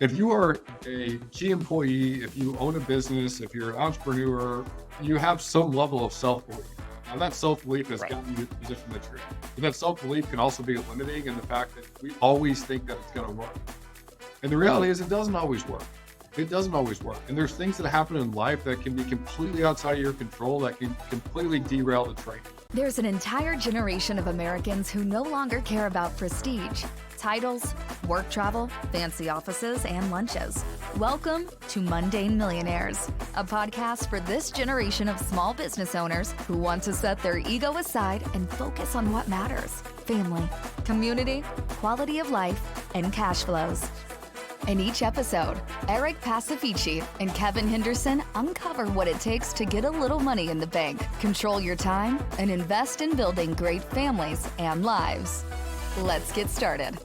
If you are a key employee, if you own a business, if you're an entrepreneur, you have some level of self-belief. Now that self-belief has gotten you to the position that you're in. But that self-belief can also be limiting in the fact that we always think that it's going to work. And the reality is it doesn't always work. It doesn't always work. And there's things that happen in life that can be completely outside of your control that can completely derail the train. There's an entire generation of Americans who no longer care about prestige, titles, work travel, fancy offices, and lunches. Welcome to Mundane Millionaires, a podcast for this generation of small business owners who want to set their ego aside and focus on what matters: family, community, quality of life, and cash flows. In each episode, Eric Pacifici and Kevin Henderson uncover what it takes to get a little money in the bank, control your time, and invest in building great families and lives. Let's get started.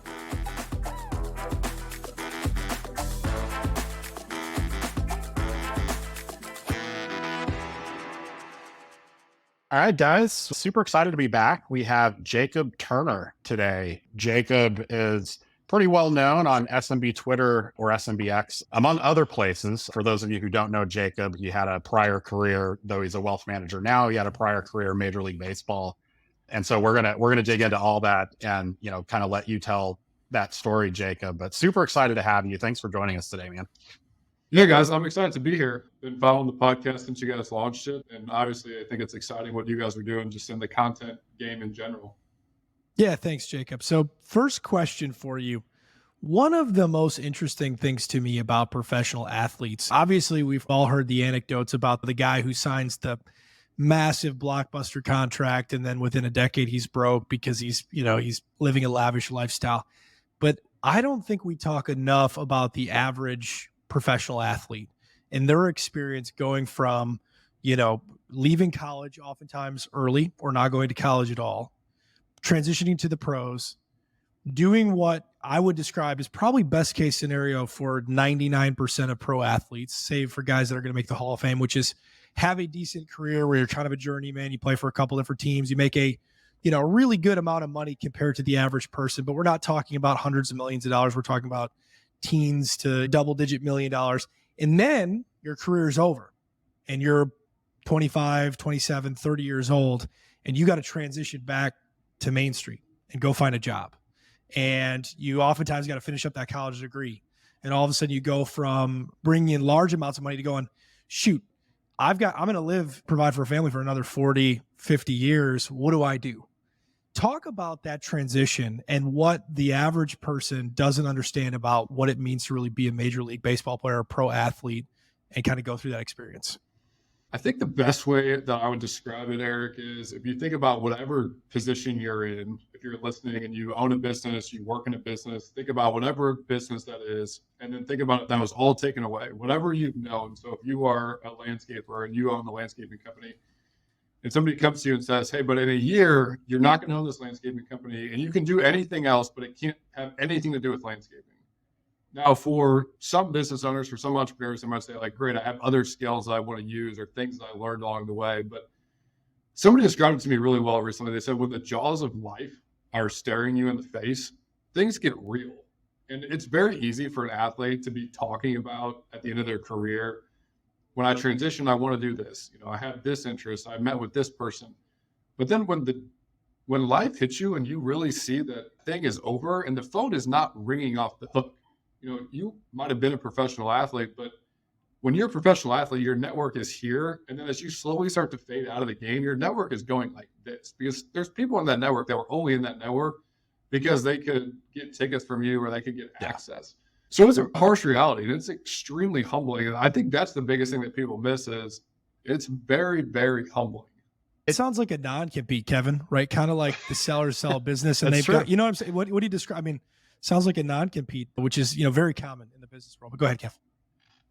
All right, guys, super excited to be back. We have Jacob Turner today. Jacob is pretty well known on SMB Twitter or SMBX, among other places. For those of you who don't know Jacob, he had a prior career, though he's a wealth manager now, he had a prior career in Major League Baseball. And so we're gonna dig into all that and kind of let you tell that story, Jacob. But super excited to have you. Thanks for joining us today, man. Yeah, guys, I'm excited to be here. Been following the podcast since you guys launched it. And obviously, I think it's exciting what you guys are doing just in the content game in general. Yeah, thanks, Jacob. So first question for you. One of the most interesting things to me about professional athletes, obviously we've all heard the anecdotes about the guy who signs the massive blockbuster contract and then within a decade he's broke because he's living a lavish lifestyle. But I don't think we talk enough about the average professional athlete and their experience going from, leaving college oftentimes early or not going to college at all, transitioning to the pros, doing what I would describe as probably best case scenario for 99% of pro athletes, save for guys that are going to make the Hall of Fame, which is have a decent career where you're kind of a journeyman. You play for a couple different teams. You make a really good amount of money compared to the average person, but we're not talking about hundreds of millions of dollars. We're talking about teens to double-digit $1 million. And then your career is over and you're 25, 27, 30 years old, and you got to transition back to Main Street and go find a job. And you oftentimes got to finish up that college degree. And all of a sudden you go from bringing in large amounts of money to going, shoot, I'm going to provide for a family for another 40, 50 years. What do I do? Talk about that transition and what the average person doesn't understand about what it means to really be a Major League Baseball player, a pro athlete, and kind of go through that experience. I think the best way that I would describe it, Eric, is if you think about whatever position you're in, if you're listening and you own a business, you work in a business, think about whatever business that is, and then think about it, that was all taken away, whatever you've known. So if you are a landscaper and you own the landscaping company, and somebody comes to you and says, hey, but in a year, you're not going to own this landscaping company and you can do anything else, but it can't have anything to do with landscaping. Now, for some business owners, for some entrepreneurs, they might say, like, great, I have other skills that I want to use or things that I learned along the way. But somebody described it to me really well recently. They said, when the jaws of life are staring you in the face, things get real. And it's very easy for an athlete to be talking about at the end of their career, when I transition, I want to do this. I have this interest. I met with this person. But then when life hits you and you really see that thing is over and the phone is not ringing off the hook, you might have been a professional athlete, but when you're a professional athlete, your network is here. And then as you slowly start to fade out of the game, your network is going like this, because there's people in that network that were only in that network because they could get tickets from you or they could get access. So it's a harsh reality, and it's extremely humbling. And I think that's the biggest thing that people miss is it's very, very humbling. It sounds like a non-compete, Kevin, right? Kind of like the sellers sell business and they've true. got, what I'm saying? What do you describe? I mean, sounds like a non-compete, which is, very common in the business world. But go ahead, Kev.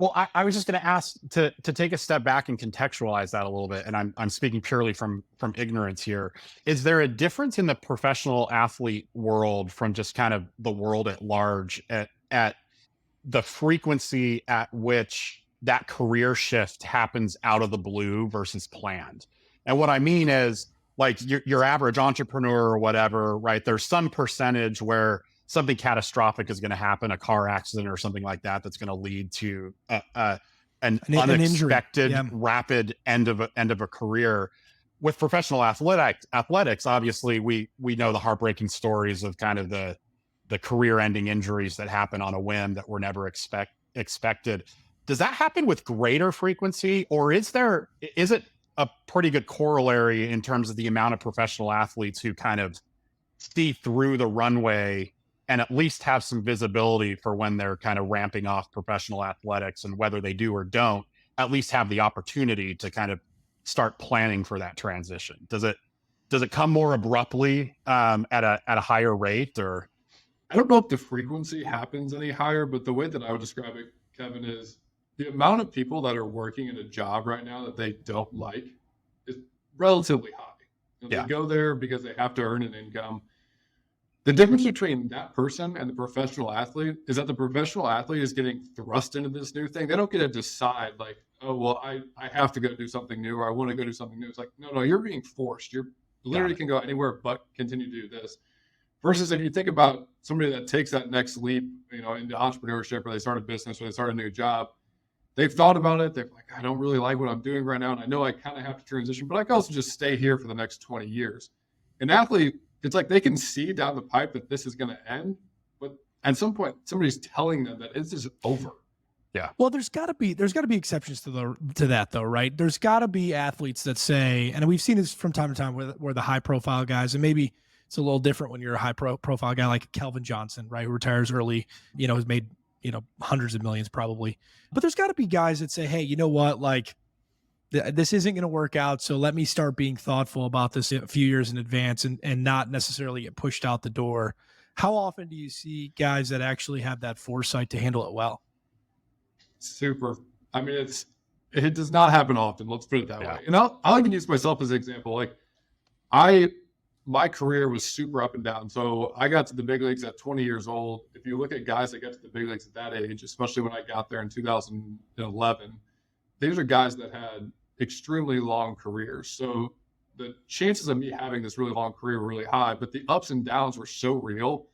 Well, I was just going to ask to take a step back and contextualize that a little bit. And I'm speaking purely from ignorance here. Is there a difference in the professional athlete world from just kind of the world at large at the frequency at which that career shift happens out of the blue versus planned? And what I mean is, like, your average entrepreneur or whatever, right? There's some percentage where something catastrophic is going to happen, a car accident or something like that, that's going to lead to an unexpected, rapid end of a career. With professional athletics, obviously, we know the heartbreaking stories of kind of the career-ending injuries that happen on a whim that were never expected. Does that happen with greater frequency, or is it a pretty good corollary in terms of the amount of professional athletes who kind of see through the runway and at least have some visibility for when they're kind of ramping off professional athletics, and whether they do or don't, at least have the opportunity to kind of start planning for that transition? Does it come more abruptly at a higher rate, or? I don't know if the frequency happens any higher, but the way that I would describe it, Kevin, is the amount of people that are working in a job right now that they don't like is relatively high. They go there because they have to earn an income. The difference between that person and the professional athlete is that the professional athlete is getting thrust into this new thing. They don't get to decide like, oh, well, I have to go do something new, or I want to go do something new. It's like, no, you're being forced. You're literally can go anywhere but continue to do this. Versus if you think about somebody that takes that next leap, into entrepreneurship, or they start a business, or they start a new job, they've thought about it. They're like, I don't really like what I'm doing right now, and I know I kind of have to transition, but I can also just stay here for the next 20 years. An athlete, it's like they can see down the pipe that this is going to end, but at some point, somebody's telling them that this is over. Yeah. Well, there's got to be exceptions to that, though, right? There's got to be athletes that say, and we've seen this from time to time, where the high profile guys, and maybe it's a little different when you're a high profile guy like Kelvin Johnson, right, who retires early, has made hundreds of millions probably. But there's got to be guys that say, hey, you know what, like this isn't going to work out, so let me start being thoughtful about this a few years in advance, and not necessarily get pushed out the door. How often do you see guys that actually have that foresight to handle it well? Super. I mean, it does not happen often. Let's put it that way. And I'll even use myself as an example. Like my career was super up and down. So I got to the big leagues at 20 years old. If you look at guys that got to the big leagues at that age, especially when I got there in 2011, these are guys that had extremely long careers. So the chances of me having this really long career were really high, but the ups and downs were so real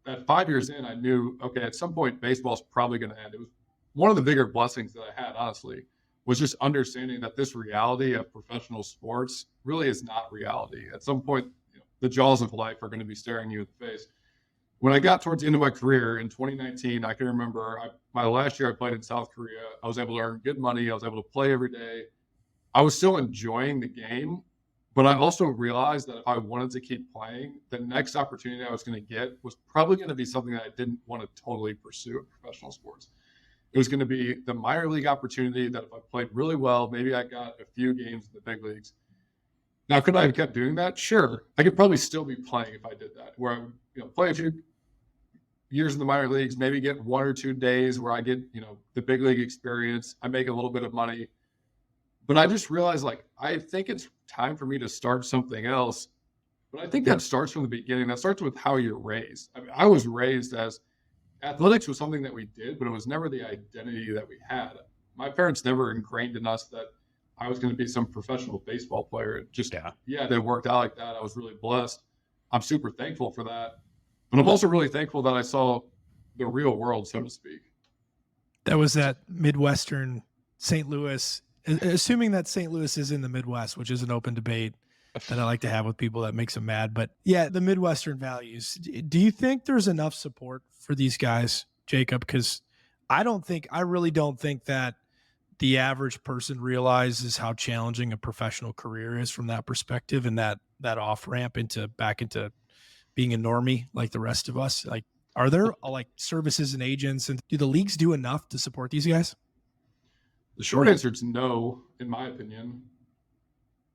that 5 years in, I knew, okay, at some point baseball's probably going to end. It was one of the bigger blessings that I had, honestly, was just understanding that this reality of professional sports really is not reality. At some point, the jaws of life are going to be staring you in the face. When I got towards the end of my career in 2019, I can remember my last year I played in South Korea. I was able to earn good money. I was able to play every day. I was still enjoying the game, but I also realized that if I wanted to keep playing, the next opportunity I was going to get was probably going to be something that I didn't want to totally pursue in professional sports. It was going to be the minor league opportunity that if I played really well, maybe I got a few games in the big leagues. Now, could I have kept doing that? Sure. I could probably still be playing if I did that, where I would play a few years in the minor leagues, maybe get 1 or 2 days where I get, the big league experience. I make a little bit of money. But I just realized, I think it's time for me to start something else. But I think that starts from the beginning. That starts with how you're raised. I mean, I was raised as athletics was something that we did, but it was never the identity that we had. My parents never ingrained in us that I was going to be some professional baseball player. It just, they worked out like that. I was really blessed. I'm super thankful for that. But I'm also really thankful that I saw the real world, so to speak. That was that Midwestern St. Louis, assuming that St. Louis is in the Midwest, which is an open debate that I like to have with people that makes them mad. But yeah, the Midwestern values. Do you think there's enough support for these guys, Jacob? Because I really don't think that the average person realizes how challenging a professional career is from that perspective, and that off ramp back into being a normie like the rest of us. Like, are there services and agents, and do the leagues do enough to support these guys? The short answer is no, in my opinion.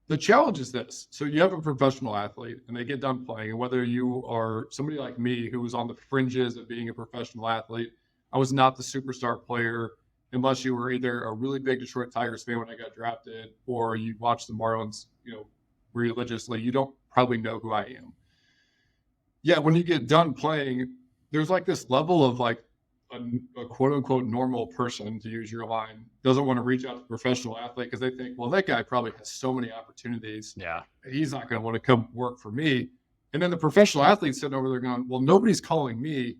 The challenge is this. So you have a professional athlete and they get done playing, and whether you are somebody like me who was on the fringes of being a professional athlete, I was not the superstar player unless you were either a really big Detroit Tigers fan when I got drafted, or you watch the Marlins, religiously. You don't probably know who I am. Yeah, when you get done playing, there's this level of a quote unquote normal person, to use your line, doesn't want to reach out to a professional athlete because they think, well, that guy probably has so many opportunities. Yeah. He's not going to want to come work for me. And then the professional athletes sitting over there going, well, nobody's calling me.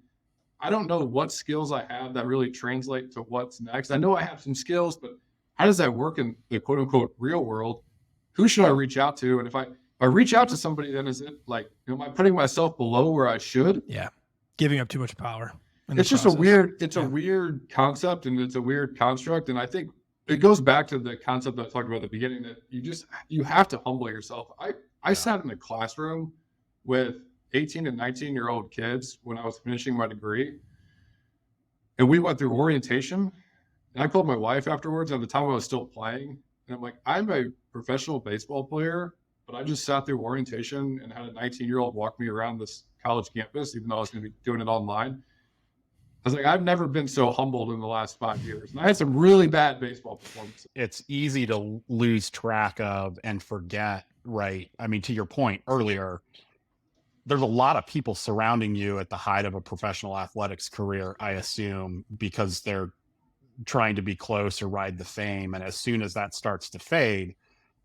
I don't know what skills I have that really translate to what's next. I know I have some skills, but how does that work in the quote unquote real world? Who should I reach out to? And if I reach out to somebody, then is it like, am I putting myself below where I should? Yeah. Giving up too much power. It's just a weird concept, and it's a weird construct. And I think it goes back to the concept that I talked about at the beginning, that you have to humble yourself. I sat in a classroom with 18 and 19-year-old kids when I was finishing my degree, and we went through orientation, and I called my wife afterwards. At the time I was still playing, and I'm like, I'm a professional baseball player, but I just sat through orientation and had a 19-year-old walk me around this college campus, even though I was going to be doing it online. I was like, I've never been so humbled in the last 5 years. And I had some really bad baseball performances. It's easy to lose track of and forget, right? I mean, to your point earlier, there's a lot of people surrounding you at the height of a professional athletics career, I assume, because they're trying to be close or ride the fame. And as soon as that starts to fade,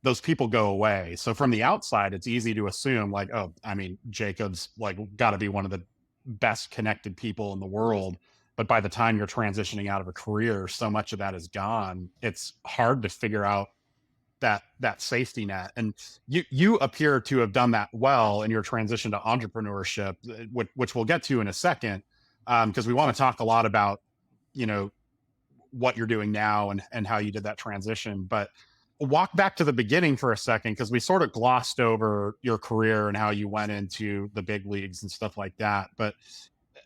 those people go away. So from the outside, it's easy to assume like, oh, I mean, Jacob's like got to be one of the best connected people in the world. But by the time you're transitioning out of a career, so much of that is gone. It's hard to figure out that safety net. And you appear to have done that well in your transition to entrepreneurship, which we'll get to in a second, because we want to talk a lot about, you know, what you're doing now and how you did that transition. But walk back to the beginning for a second, because we sort of glossed over your career and how you went into the big leagues and stuff like that. But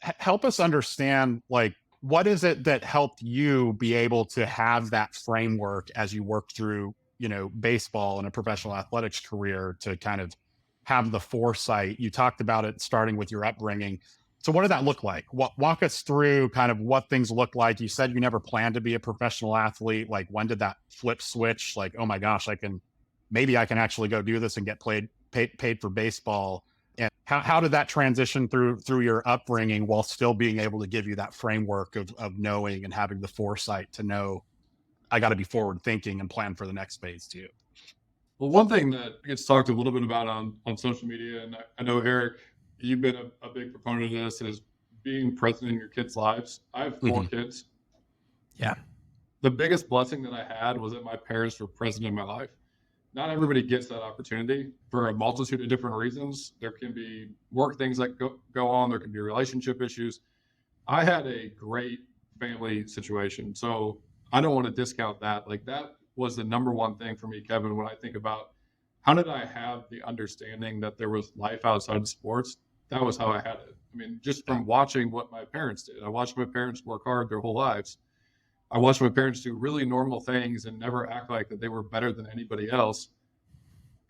help us understand, like, what is it that helped you be able to have that framework as you worked through, you know, baseball and a professional athletics career to kind of have the foresight? You talked about it starting with your upbringing. So what did that look like? Walk us through kind of what things looked like. You said you never planned to be a professional athlete. Like, when did that flip switch? Like, oh my gosh, maybe I can actually go do this and get paid for baseball. And how did that transition through your upbringing while still being able to give you that framework of knowing and having the foresight to know I got to be forward thinking and plan for the next phase too? Well, one thing that gets talked a little bit about on social media, and I know, Eric, you've been a big proponent of this, is being present in your kids' lives. I have 4 kids. Yeah. The biggest blessing that I had was that my parents were present in my life. Not everybody gets that opportunity for a multitude of different reasons. There can be work things that go on. There can be relationship issues. I had a great family situation, so I don't want to discount that. Like, that was the number one thing for me, Kevin, when I think about how did I have the understanding that there was life outside of sports. That was how I had it. I mean, just from watching what my parents did. I watched my parents work hard their whole lives. I watched my parents do really normal things and never act like that they were better than anybody else.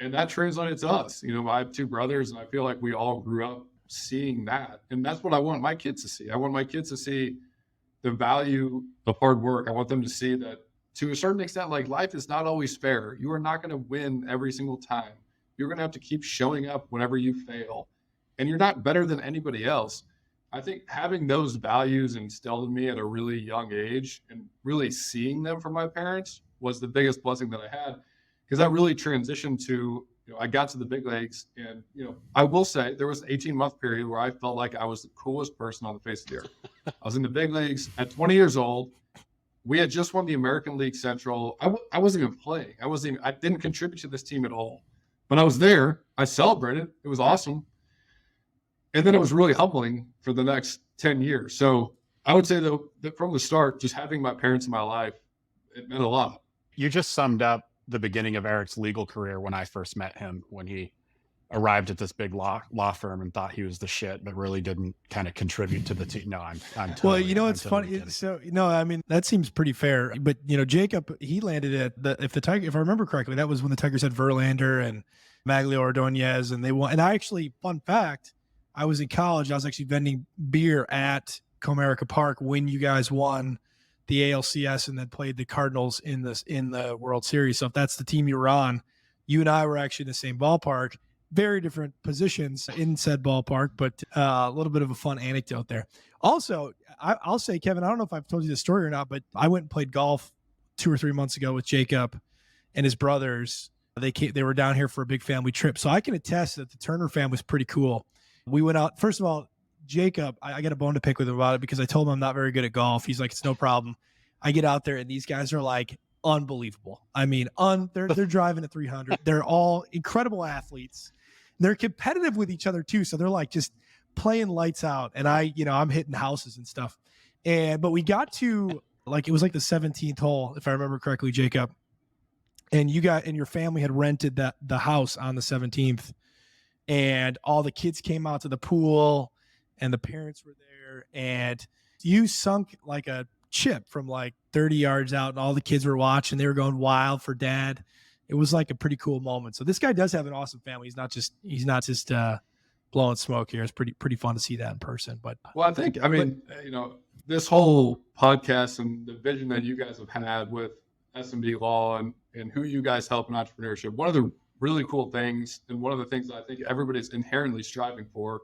And that translated to us. You know, I have 2 brothers, and I feel like we all grew up seeing that. And that's what I want my kids to see. I want my kids to see the value of hard work. I want them to see that, to a certain extent, like, life is not always fair. You are not going to win every single time. You're going to have to keep showing up whenever you fail. And you're not better than anybody else. I think having those values instilled in me at a really young age and really seeing them from my parents was the biggest blessing that I had, because that really transitioned to, you know, I got to the big leagues, and, you know, I will say there was an 18-month period where I felt like I was the coolest person on the face of the earth. I was in the big leagues at 20 years old. We had just won the American League Central. I wasn't even playing. I didn't contribute to this team at all. But I was there. I celebrated. It was awesome. And then it was really humbling for the next 10 years. So I would say, though, that from the start, just having my parents in my life, it meant a lot. You just summed up the beginning of Eric's legal career when I first met him, when he arrived at this big law firm and thought he was the shit, but really didn't kind of contribute to the team. No, I'm totally, well, you know, it's totally funny. kidding. So, no, I mean, that seems pretty fair. But, you know, Jacob, he landed at if I remember correctly, that was when the Tigers had Verlander and Maglio Ordonez, and they won. And I actually, fun fact, I was in college. I was actually vending beer at Comerica Park when you guys won the ALCS and then played the Cardinals in the World Series. So if that's the team you were on, you and I were actually in the same ballpark, very different positions in said ballpark, but a little bit of a fun anecdote there. Also, I'll say, Kevin, I don't know if I've told you this story or not, but I went and played golf 2 or 3 months ago with Jacob and his brothers They were down here for a big family trip. So I can attest that the Turner family was pretty cool. We went out, first of all, Jacob, I got a bone to pick with him about it because I told him I'm not very good at golf. He's like, it's no problem. I get out there and these guys are like unbelievable. I mean, they're driving at 300. They're all incredible athletes. They're competitive with each other too. So they're like just playing lights out. And I'm hitting houses and stuff. But we got to it was like the 17th hole, if I remember correctly, Jacob. And your family had rented the house on the 17th, and all the kids came out to the pool and the parents were there, and you sunk like a chip from like 30 yards out, and all the kids were watching. They were going wild for dad. It was like a pretty cool moment. So this guy does have an awesome family. He's not just blowing smoke here. It's pretty fun to see that in person. But this whole podcast and the vision that you guys have had with SMB law and who you guys help in entrepreneurship, one of the really cool things, and one of the things that I think everybody's inherently striving for,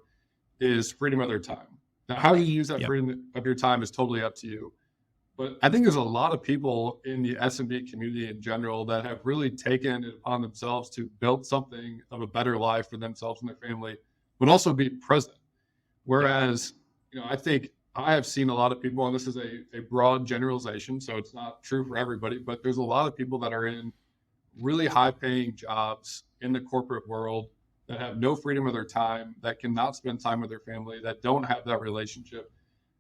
is freedom of their time. Now, how you use that freedom of your time is totally up to you. But I think there's a lot of people in the SMB community in general that have really taken it upon themselves to build something of a better life for themselves and their family, but also be present. Whereas, I think I have seen a lot of people, and this is a broad generalization, so it's not true for everybody, but there's a lot of people that are in really high-paying jobs in the corporate world that have no freedom of their time, that cannot spend time with their family, that don't have that relationship.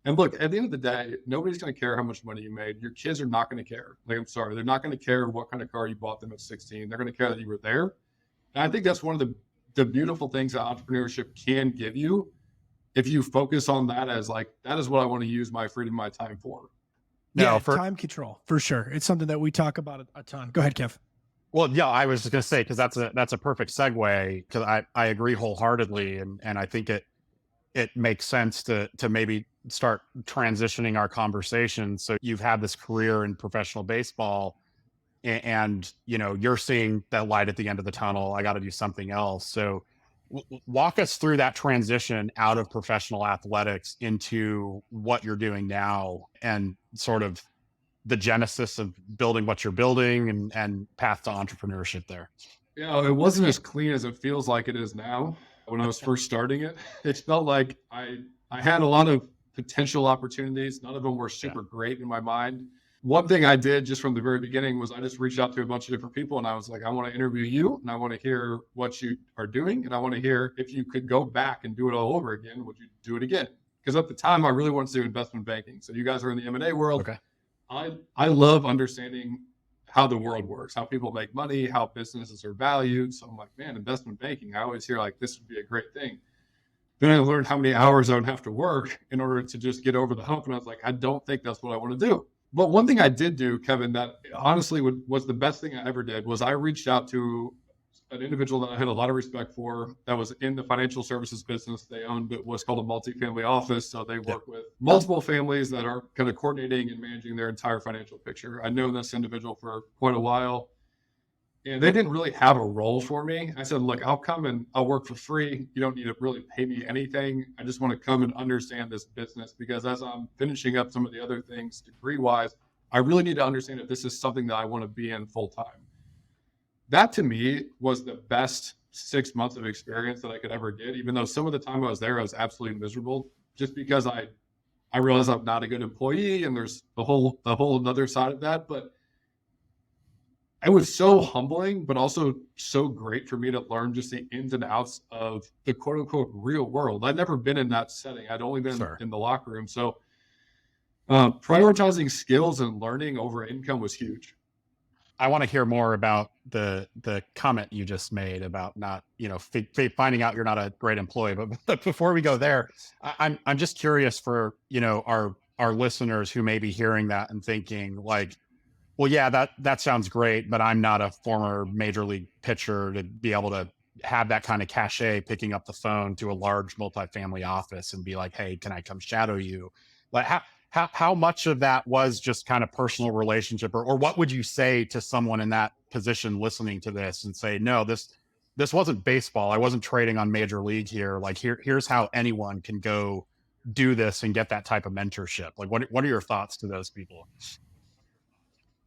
And look, at the end of the day, nobody's going to care how much money you made. Your kids are not going to care. I'm sorry, they're not going to care what kind of car you bought them at 16. They're going to care that you were there. And I think that's one of the beautiful things that entrepreneurship can give you, if you focus on that as that is what I want to use my freedom, my time for. Time control, for sure. It's something that we talk about a ton. Go ahead, Kev. Well, yeah, I was just going to say, because that's a perfect segue, because I agree wholeheartedly. And I think it makes sense to maybe start transitioning our conversation. So you've had this career in professional baseball, and you're seeing that light at the end of the tunnel. I got to do something else. So walk us through that transition out of professional athletics into what you're doing now, and sort of the genesis of building what you're building, and path to entrepreneurship there. It wasn't as clean as it feels like it is now. When I was first starting it, it felt like I had a lot of potential opportunities. None of them were super great in my mind. One thing I did just from the very beginning was I just reached out to a bunch of different people, and I was like, I want to interview you, and I want to hear what you are doing, and I want to hear if you could go back and do it all over again, would you do it again? Because at the time, I really wanted to do investment banking. So you guys are in the M&A world. Okay. I love understanding how the world works, how people make money, how businesses are valued. So I'm like, man, investment banking, I always hear this would be a great thing. Then I learned how many hours I would have to work in order to just get over the hump. And I was like, I don't think that's what I want to do. But one thing I did do, Kevin, that honestly was the best thing I ever did, was I reached out to an individual that I had a lot of respect for, that was in the financial services business. They owned what's called a multifamily office. So they work with multiple families that are kind of coordinating and managing their entire financial picture. I've known this individual for quite a while, and they didn't really have a role for me. I said, look, I'll come and I'll work for free. You don't need to really pay me anything. I just want to come and understand this business, because as I'm finishing up some of the other things degree-wise, I really need to understand if this is something that I want to be in full-time. That to me was the best 6 months of experience that I could ever get, even though some of the time I was there, I was absolutely miserable, just because I realized I'm not a good employee, and there's the whole another side of that. But it was so humbling, but also so great for me to learn just the ins and outs of the quote unquote real world. I'd never been in that setting. I'd only been in the locker room. So prioritizing skills and learning over income was huge. I want to hear more about the comment you just made about not, finding out you're not a great employee. But before we go there, I'm just curious for, our listeners who may be hearing that and thinking well, yeah, that sounds great, but I'm not a former major league pitcher to be able to have that kind of cachet, picking up the phone to a large multifamily office and be like, hey, can I come shadow you? How much of that was just kind of personal relationship, or what would you say to someone in that position listening to this and say, no, this wasn't baseball. I wasn't trading on major league here. Here's how anyone can go do this and get that type of mentorship. What are your thoughts to those people?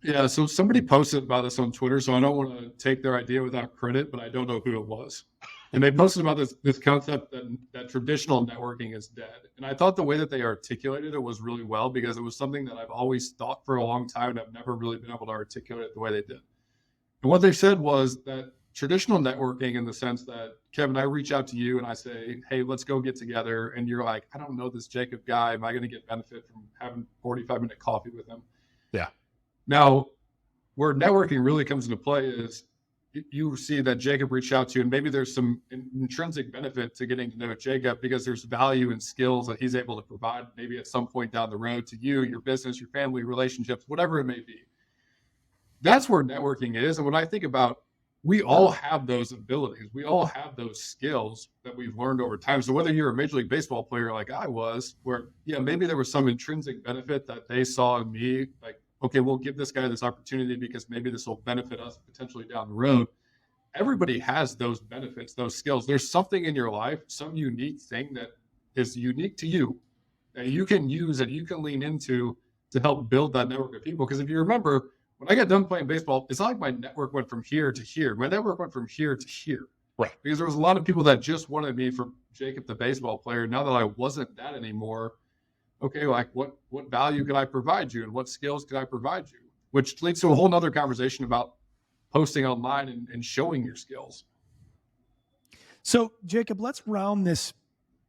Yeah, so somebody posted about this on Twitter, so I don't want to take their idea without credit, but I don't know who it was. And they posted about this concept that traditional networking is dead. And I thought the way that they articulated it was really well, because it was something that I've always thought for a long time, and I've never really been able to articulate it the way they did. And what they said was that traditional networking, in the sense that, Kevin, I reach out to you and I say, hey, let's go get together. And you're like, I don't know this Jacob guy. Am I going to get benefit from having 45-minute coffee with him? Yeah. Now, where networking really comes into play is you see that Jacob reached out to you, and maybe there's some intrinsic benefit to getting to know Jacob, because there's value and skills that he's able to provide maybe at some point down the road to you, your business, your family, relationships, whatever it may be. That's where networking is. And when I think about, we all have those abilities, we all have those skills that we've learned over time. So whether you're a Major League Baseball player like I was, where, yeah, maybe there was some intrinsic benefit that they saw in me, like, okay, we'll give this guy this opportunity because maybe this will benefit us potentially down the road. Everybody has those benefits, those skills. There's something in your life, some unique thing that is unique to you that you can use, and you can lean into to help build that network of people. Because if you remember, when I got done playing baseball, it's not like my network went from here to here. My network went from here to here. Right. Because there was a lot of people that just wanted me for Jacob, the baseball player. Now that I wasn't that anymore, okay, like what value could I provide you, and what skills could I provide you? Which leads to a whole nother conversation about posting online and showing your skills. So, Jacob, let's round this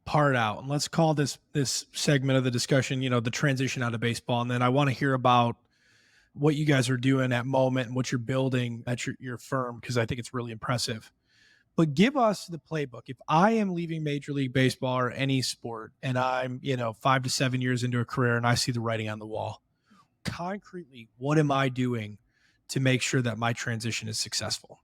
part out, and let's call this segment of the discussion, the transition out of baseball. And then I want to hear about what you guys are doing at Moment and what you're building at your firm, because I think it's really impressive. But give us the playbook. If I am leaving Major League Baseball or any sport, and I'm, 5 to 7 years into a career, and I see the writing on the wall, concretely, what am I doing to make sure that my transition is successful?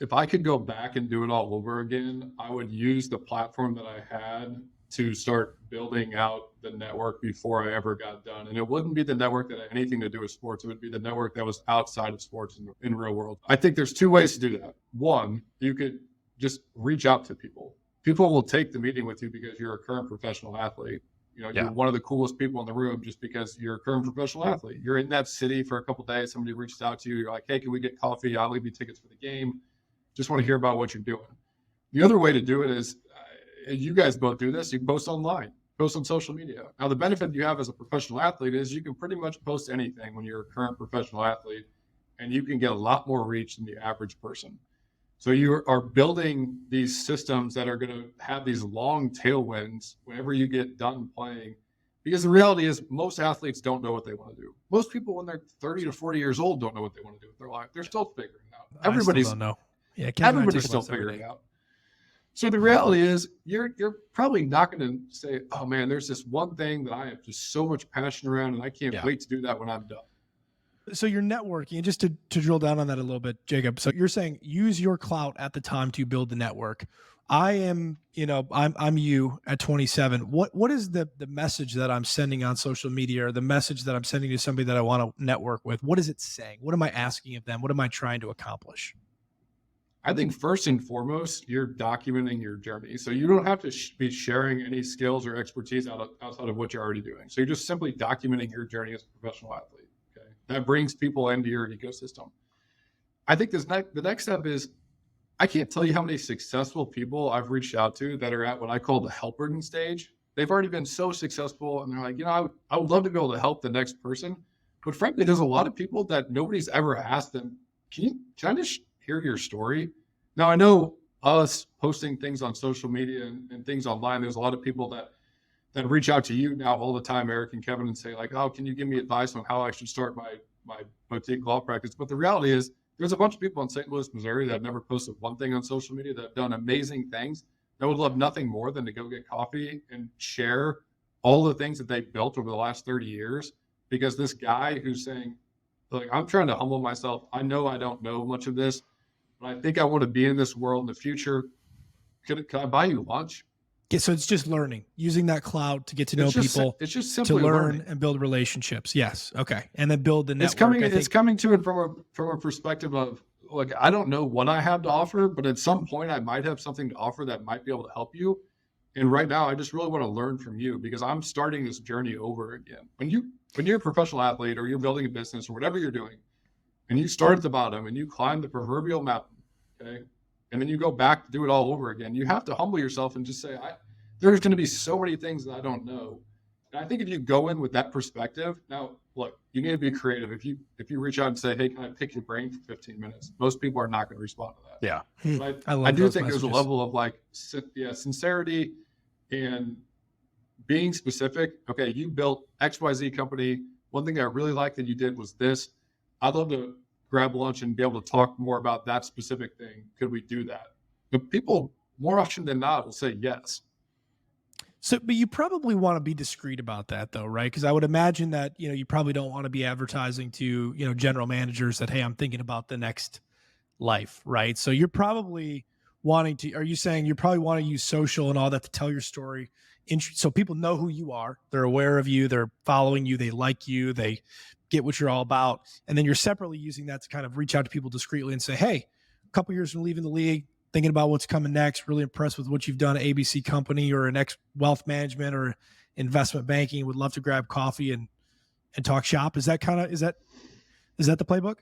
If I could go back and do it all over again, I would use the platform that I had to start building out the network before I ever got done. And it wouldn't be the network that had anything to do with sports. It would be the network that was outside of sports in real world. I think there's two ways to do that. One, you could just reach out to people. People will take the meeting with you because you're a current professional athlete. You're one of the coolest people in the room just because you're a current professional athlete. You're in that city for a couple of days. Somebody reaches out to you. You're like, hey, can we get coffee? I'll leave you tickets for the game. Just want to hear about what you're doing. The other way to do it is, you guys both do this, you can post online, post on social media. Now, the benefit you have as a professional athlete is you can pretty much post anything when you're a current professional athlete, and you can get a lot more reach than the average person. So you are building these systems that are going to have these long tailwinds whenever you get done playing. Because the reality is, most athletes don't know what they want to do. Most people, when they're 30 to 40 years old, don't know what they want to do with their life. They're still figuring it out. Everybody's don't know. Yeah, everybody's still figuring it out. So the reality is, you're probably not going to say, oh man, there's this one thing that I have just so much passion around, and I can't wait to do that when I'm done. So you're networking, and just to drill down on that a little bit, Jacob. So you're saying use your clout at the time to build the network. I am, I'm you at 27. What is the message that I'm sending on social media, or the message that I'm sending to somebody that I want to network with? What is it saying? What am I asking of them? What am I trying to accomplish? I think first and foremost, you're documenting your journey. So you don't have to be sharing any skills or expertise outside of what you're already doing. So you're just simply documenting your journey as a professional athlete. Okay, that brings people into your ecosystem. I think the next step is, I can't tell you how many successful people I've reached out to that are at what I call the helping stage. They've already been so successful, and they're like, I would love to be able to help the next person. But frankly, there's a lot of people that nobody's ever asked them, can I just hear your story? Now, I know us posting things on social media and things online, there's a lot of people that reach out to you now all the time, Eric and Kevin, and say like, oh, can you give me advice on how I should start my boutique golf practice? But the reality is, there's a bunch of people in St. Louis, Missouri that have never posted one thing on social media, that have done amazing things, that would love nothing more than to go get coffee and share all the things that they've built over the last 30 years. Because this guy who's saying, like, I'm trying to humble myself. I know I don't know much of this, but I think I want to be in this world in the future. Can I buy you lunch? Yeah, so it's just learning, using that cloud to get to know people. It's just simply to learn learning and build relationships. Yes. Okay. And then build the network. It's coming to it from a perspective of, like, I don't know what I have to offer, but at some point I might have something to offer that might be able to help you. And right now I just really want to learn from you, because I'm starting this journey over again. When you when you're a professional athlete or you're building a business or whatever you're doing, and you start at the bottom and you climb the proverbial mountain, okay, and then you go back to do it all over again, you have to humble yourself and just say, there's going to be so many things that I don't know. And I think if you go in with that perspective, now look, you need to be creative. If you reach out and say, hey, can I pick your brain for 15 minutes? Most people are not going to respond to that. Yeah. But I love I do those think messages. there's a level of like, sincerity and being specific. Okay, you built XYZ company. One thing I really liked that you did was this. I'd love to grab lunch and be able to talk more about that specific thing. Could we do that? But people more often than not will say yes. So, but you probably want to be discreet about that though, right? Because I would imagine that, you probably don't want to be advertising to, general managers that, hey, I'm thinking about the next life, right? So you're probably are you saying you probably want to use social and all that to tell your story? So people know who you are, they're aware of you, they're following you, they like you, they get what you're all about. And then you're separately using that to kind of reach out to people discreetly and say, hey, a couple years from leaving the league, thinking about what's coming next, really impressed with what you've done at ABC Company or an ex wealth management or investment banking, would love to grab coffee and talk shop. Is that the playbook?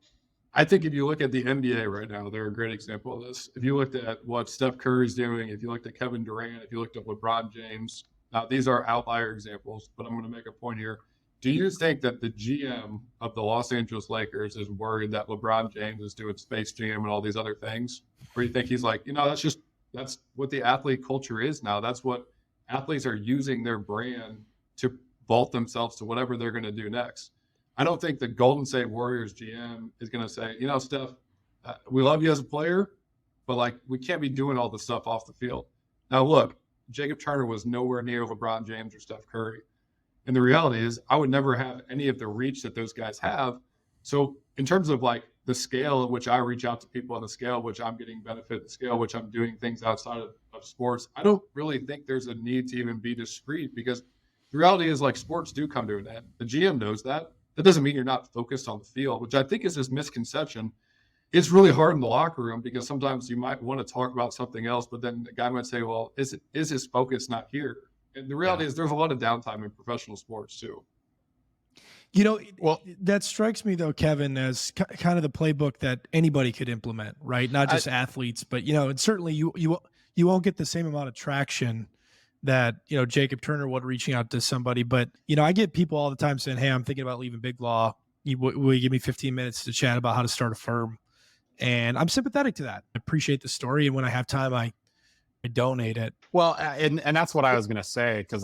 I think if you look at the NBA right now, they're a great example of this. If you looked at what Steph Curry's doing, if you looked at Kevin Durant, if you looked at LeBron James, now these are outlier examples, but I'm going to make a point here. Do you think that the GM of the Los Angeles Lakers is worried that LeBron James is doing Space Jam and all these other things? Or do you think he's like, that's what the athlete culture is now. That's what athletes are using their brand to vault themselves to whatever they're going to do next. I don't think the Golden State Warriors GM is going to say, Steph, we love you as a player, but like we can't be doing all this stuff off the field. Now, look, Jacob Turner was nowhere near LeBron James or Steph Curry. And the reality is I would never have any of the reach that those guys have. So in terms of like the scale at which I reach out to people, on the scale at which I'm getting benefit, the scale at which I'm doing things outside of sports, I don't really think there's a need to even be discreet, because the reality is like sports do come to an end. The GM knows that. That doesn't mean you're not focused on the field, which I think is this misconception. It's really hard in the locker room because sometimes you might want to talk about something else, but then the guy might say, well, is his focus not here? And the reality is there's a lot of downtime in professional sports too. That strikes me though, Kevin, as kind of the playbook that anybody could implement, right? Not just athletes, but and certainly you won't get the same amount of traction that Jacob Turner would reaching out to somebody. But I get people all the time saying, hey, I'm thinking about leaving Big Law. Will you give me 15 minutes to chat about how to start a firm? And I'm sympathetic to that. I appreciate the story, and when I have time, I donate it. Well, and that's what I was going to say, because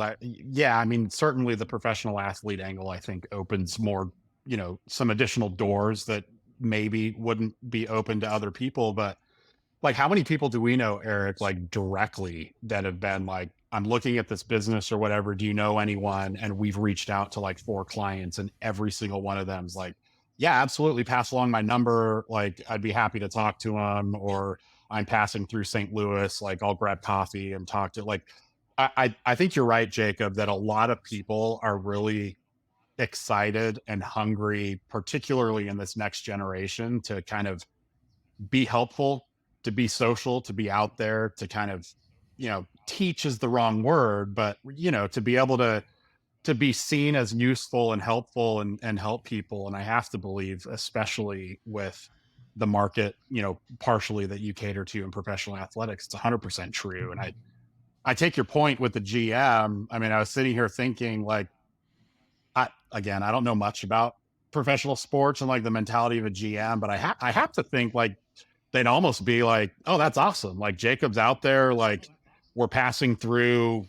certainly the professional athlete angle, I think, opens more, some additional doors that maybe wouldn't be open to other people. But like, how many people do we know, Eric, like directly that have been like, I'm looking at this business or whatever, do you know anyone? And we've reached out to like 4 clients, and every single one of them is like, yeah, absolutely, pass along my number. Like, I'd be happy to talk to them. Or I'm passing through St. Louis, like I'll grab coffee and talk to, like, I think you're right, Jacob, that a lot of people are really excited and hungry, particularly in this next generation, to kind of be helpful, to be social, to be out there, to kind of, teach is the wrong word, but, to be able to be seen as useful and helpful and help people. And I have to believe, especially with the market, partially that you cater to in professional athletics, it's 100% true. And I take your point with the GM. I mean, I was sitting here thinking like, I don't know much about professional sports and like the mentality of a GM, but I have to think like they'd almost be like, oh, that's awesome. Like Jacob's out there, like we're passing through,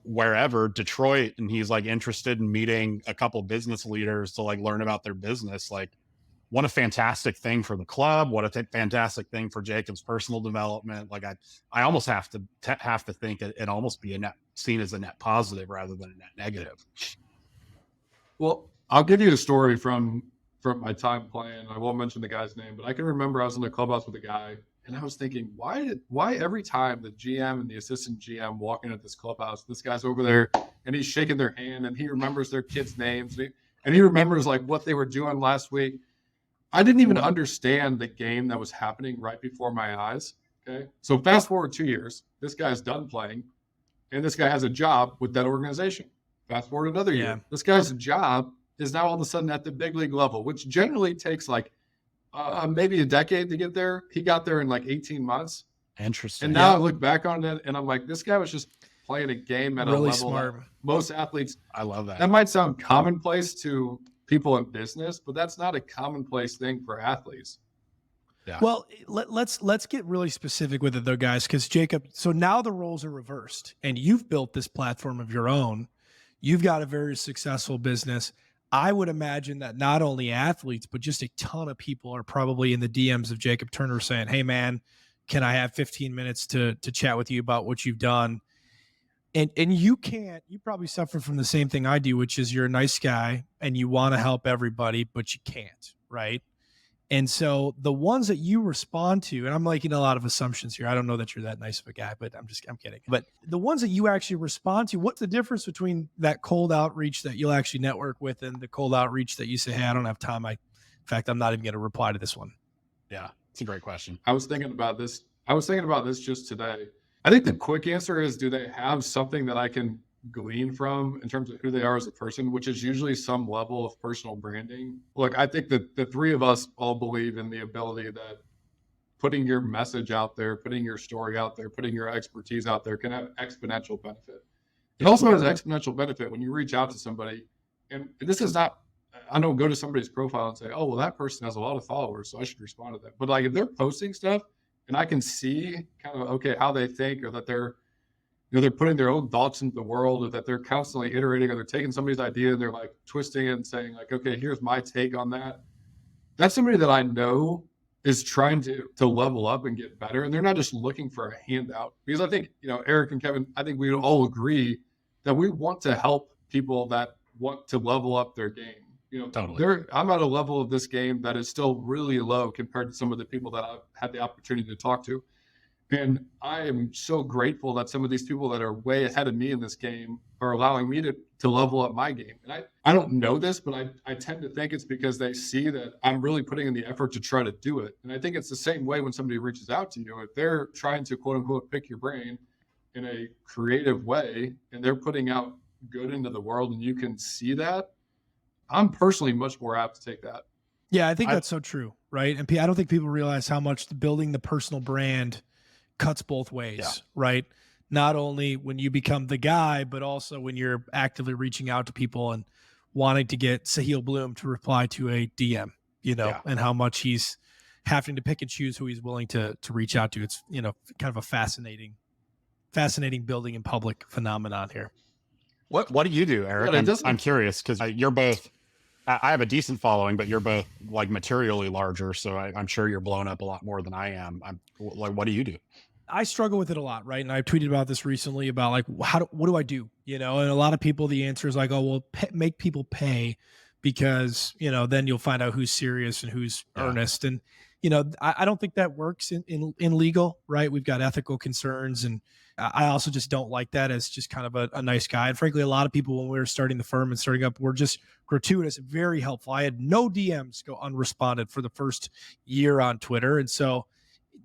wherever, Detroit, and he's like interested in meeting a couple business leaders to like learn about their business. Like, what a fantastic thing for the club. What a fantastic thing for Jacob's personal development. Like I almost have to think it almost be seen as a net positive rather than a net negative. Well, I'll give you a story from my time playing. I won't mention the guy's name, but I can remember I was in the clubhouse with a guy, and I was thinking, why every time the GM and the assistant GM walk in at this clubhouse, this guy's over there and he's shaking their hand and he remembers their kids' names and he remembers like what they were doing last week. I didn't even understand the game that was happening right before my eyes. Okay. So fast forward 2 years, this guy's done playing and this guy has a job with that organization. Fast forward another year, this guy's job is now all of a sudden at the big league level, which generally takes like maybe a decade to get there. He got there in like 18 months. Interesting. And now I look back on it and I'm like, this guy was just playing a game at Really a level smart. that most athletes, I love that. that might sound commonplace to people in business, but that's not a commonplace thing for athletes. Yeah. Well, let's get really specific with it though, guys, because Jacob, so now the roles are reversed and you've built this platform of your own. You've got a very successful business. I would imagine that not only athletes, but just a ton of people are probably in the DMs of Jacob Turner saying, hey man, can I have 15 minutes to chat with you about what you've done? And you probably suffer from the same thing I do, which is you're a nice guy and you want to help everybody, but you can't, right? And so the ones that you respond to, and I'm making a lot of assumptions here. I don't know that you're that nice of a guy, but I'm kidding. But the ones that you actually respond to, what's the difference between that cold outreach that you'll actually network with and the cold outreach that you say, hey, I don't have time. In fact, I'm not even going to reply to this one. Yeah, it's a great question. I was thinking about this just today. I think the quick answer is, do they have something that I can glean from in terms of who they are as a person, which is usually some level of personal branding. Look, I think that the three of us all believe in the ability that putting your message out there, putting your story out there, putting your expertise out there can have exponential benefit. It also has exponential benefit when you reach out to somebody, and this is not, I don't go to somebody's profile and say, oh, well, that person has a lot of followers, so I should respond to that. But like if they're posting stuff and I can see kind of, okay, how they think, or that they're putting their own thoughts into the world, or that they're constantly iterating, or they're taking somebody's idea and they're like twisting it and saying like, okay, here's my take on that. That's somebody that I know is trying to level up and get better. And they're not just looking for a handout, because I think, Eric and Kevin, I think we would all agree that we want to help people that want to level up their game. Totally. I'm at a level of this game that is still really low compared to some of the people that I've had the opportunity to talk to. And I am so grateful that some of these people that are way ahead of me in this game are allowing me to level up my game. And I don't know this, but I tend to think it's because they see that I'm really putting in the effort to try to do it. And I think it's the same way when somebody reaches out to you. If they're trying to, quote unquote, pick your brain in a creative way, and they're putting out good into the world, and you can see that, I'm personally much more apt to take that. Yeah, I think that's so true, right? And I don't think people realize how much building the personal brand cuts both ways, right? Not only when you become the guy, but also when you're actively reaching out to people and wanting to get Sahil Bloom to reply to a DM, and how much he's having to pick and choose who he's willing to reach out to. It's, kind of a fascinating building in public phenomenon here. What do you do, Eric? I'm curious, because you're both, I have a decent following, but you're both like materially larger. So I'm sure you're blown up a lot more than I am. What do you do? I struggle with it a lot, right? And I've tweeted about this recently about like, what do I do? And a lot of people, the answer is like, oh, well, make people pay, because, then you'll find out who's serious and who's earnest. And, I don't think that works in legal, right? We've got ethical concerns. And I also just don't like that as just kind of a nice guy. And frankly, a lot of people, when we were starting the firm and starting up, were just gratuitous, very helpful. I had no DMs go unresponded for the first year on Twitter. And so,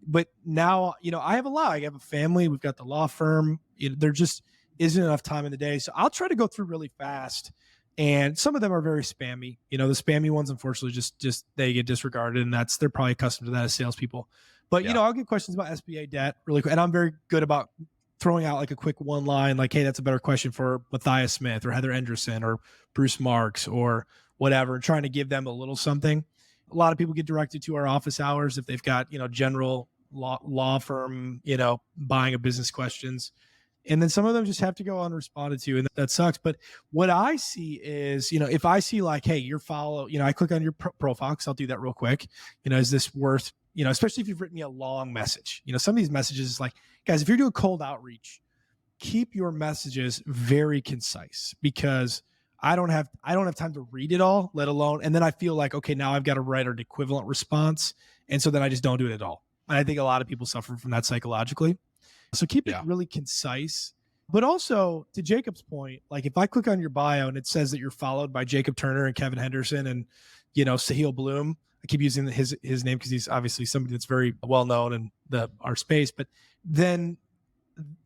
but now, I have a lot. I have a family. We've got the law firm. There just isn't enough time in the day. So I'll try to go through really fast. And some of them are very spammy. The spammy ones, unfortunately, just they get disregarded. And they're probably accustomed to that as salespeople. But, I'll get questions about SBA debt really quick. And I'm very good about throwing out like a quick one line, like, hey, that's a better question for Matthias Smith or Heather Henderson or Bruce Marks or whatever, and trying to give them a little something. A lot of people get directed to our office hours if they've got, general law firm, buying a business questions. And then some of them just have to go unresponded to, and that sucks. But what I see is, if I see like, hey, your follow, I click on your profile, because I'll do that real quick. Is this worth, especially if you've written me a long message, some of these messages is like, guys, if you're doing cold outreach, keep your messages very concise, because I don't have time to read it all, let alone, and then I feel like, okay, now I've got to write an equivalent response. And so then I just don't do it at all. And I think a lot of people suffer from that psychologically. So keep it really concise. But also, to Jacob's point, like if I click on your bio and it says that you're followed by Jacob Turner and Kevin Henderson and, Sahil Bloom, I keep using his name because he's obviously somebody that's very well known in our space, but then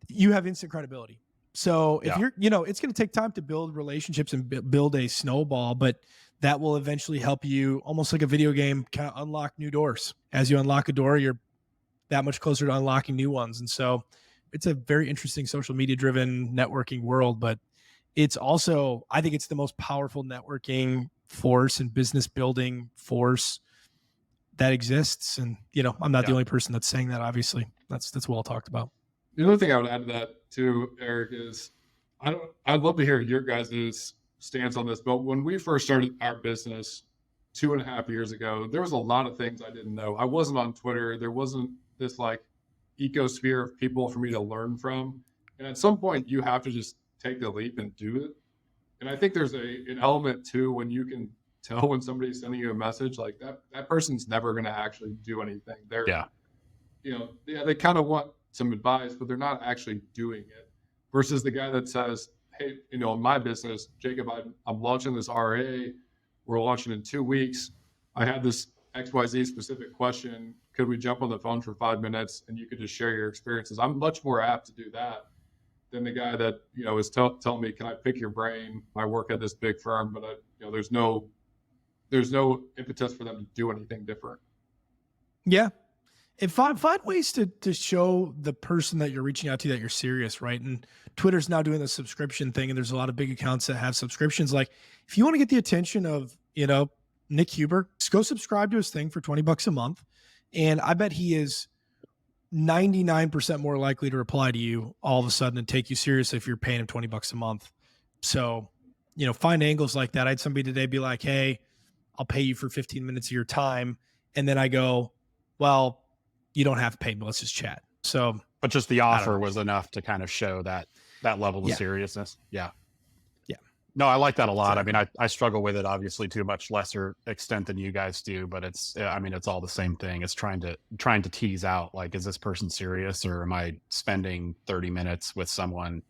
you have instant credibility. So if Yeah. it's going to take time to build relationships and build a snowball, but that will eventually help you, almost like a video game, kind of unlock new doors. As you unlock a door, you're that much closer to unlocking new ones. And so it's a very interesting social media driven networking world, but it's also, I think it's the most powerful networking force and business building force that exists. And, I'm not the only person that's saying that, obviously. That's well talked about. The other thing I would add to that too, Eric, is I'd love to hear your guys' stance on this, but when we first started our business 2.5 years ago, there was a lot of things I didn't know. I wasn't on Twitter. There wasn't this like ecosphere of people for me to learn from. And at some point you have to just take the leap and do it. And I think there's an element too, when you can tell when somebody's sending you a message like that person's never going to actually do anything. They're, they kind of want some advice, but they're not actually doing it, versus the guy that says, hey, in my business, Jacob, I'm launching this RA. We're launching in 2 weeks. I have this XYZ specific question. Could we jump on the phone for 5 minutes and you could just share your experiences? I'm much more apt to do that than the guy that, is telling me, can I pick your brain? I work at this big firm, but there's no impetus for them to do anything different. Yeah. And find ways to show the person that you're reaching out to that you're serious, right? And Twitter's now doing the subscription thing, and there's a lot of big accounts that have subscriptions. Like, if you want to get the attention of, Nick Huber, just go subscribe to his thing for $20 a month. And I bet he is 99% more likely to reply to you all of a sudden and take you seriously if you're paying him $20 a month. So, find angles like that. I had somebody today be like, hey, I'll pay you for 15 minutes of your time. And then I go, well, you don't have to pay me. Let's just chat. So, but just the offer was enough to kind of show that level of seriousness. Yeah. Yeah. No, I like that a lot. Exactly. I mean, I struggle with it obviously to a much lesser extent than you guys do, but it's all the same thing. It's trying to tease out, like, is this person serious, or am I spending 30 minutes with someone?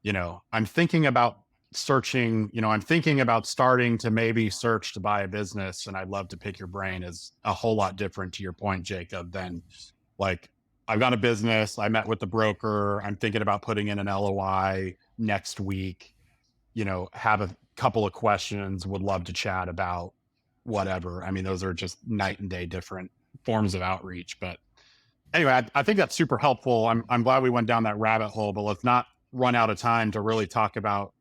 I'm thinking about searching, I'm thinking about starting to maybe search to buy a business, and I'd love to pick your brain is a whole lot different, to your point, Jacob, than like, I've got a business, I met with the broker, I'm thinking about putting in an LOI next week, have a couple of questions, would love to chat about whatever. I mean, those are just night and day different forms of outreach. But anyway, I think that's super helpful. I'm glad we went down that rabbit hole, but let's not run out of time to really talk about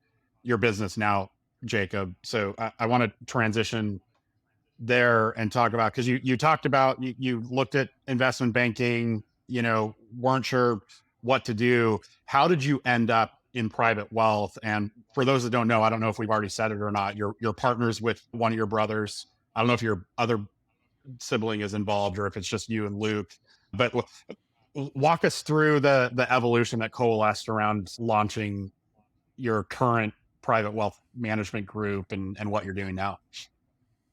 your business now, Jacob. So I want to transition there and talk about, because you talked about, you looked at investment banking, weren't sure what to do. How did you end up in private wealth? And for those that don't know, I don't know if we've already said it or not, you're partners with one of your brothers. I don't know if your other sibling is involved or if it's just you and Luke, but walk us through the evolution that coalesced around launching your current private wealth management group and what you're doing now.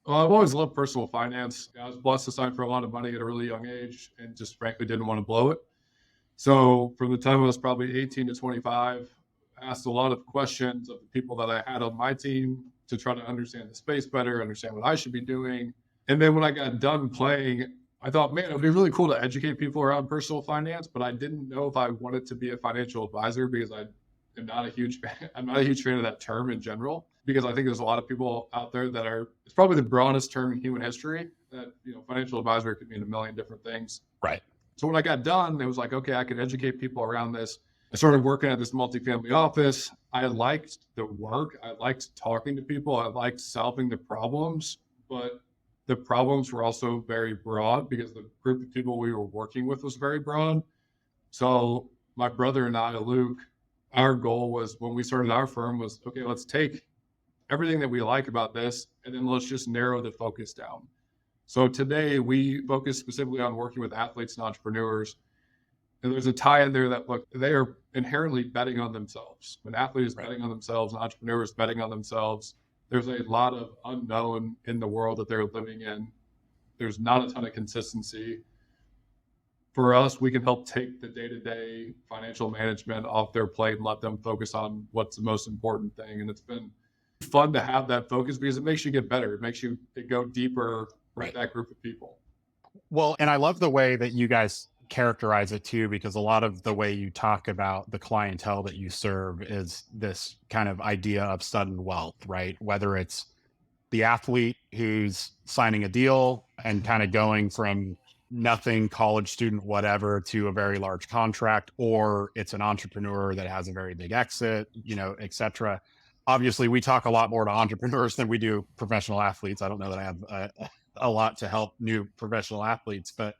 Well, I've always loved personal finance. I was blessed to sign for a lot of money at a really young age and just frankly didn't want to blow it. So from the time I was probably 18 to 25, I asked a lot of questions of the people that I had on my team to try to understand the space better, understand what I should be doing. And then when I got done playing, I thought, man, it would be really cool to educate people around personal finance, but I didn't know if I wanted to be a financial advisor, because I'm not a huge fan of that term in general, because I think there's a lot of people out there that it's probably the broadest term in human history, that, financial advisor could mean a million different things. Right. So when I got done, it was like, okay, I could educate people around this. I started working at this multifamily office. I liked the work. I liked talking to people. I liked solving the problems, but the problems were also very broad because the group of people we were working with was very broad. So my brother and I, Luke, our goal was, when we started our firm, was, okay, let's take everything that we like about this and then let's just narrow the focus down. So today we focus specifically on working with athletes and entrepreneurs. And there's a tie in there that, look, they are inherently betting on themselves. When athletes betting on themselves and entrepreneurs betting on themselves, there's a lot of unknown in the world that they're living in. There's not a ton of consistency. For us, we can help take the day-to-day financial management off their plate and let them focus on what's the most important thing. And it's been fun to have that focus because it makes you get better. It makes you go deeper with that group of people. Well, and I love the way that you guys characterize it too, because a lot of the way you talk about the clientele that you serve is this kind of idea of sudden wealth, right? Whether it's the athlete who's signing a deal and kind of going from nothing, college student, whatever, to a very large contract, or it's an entrepreneur that has a very big exit, et cetera. Obviously, we talk a lot more to entrepreneurs than we do professional athletes. I don't know that I have a lot to help new professional athletes, but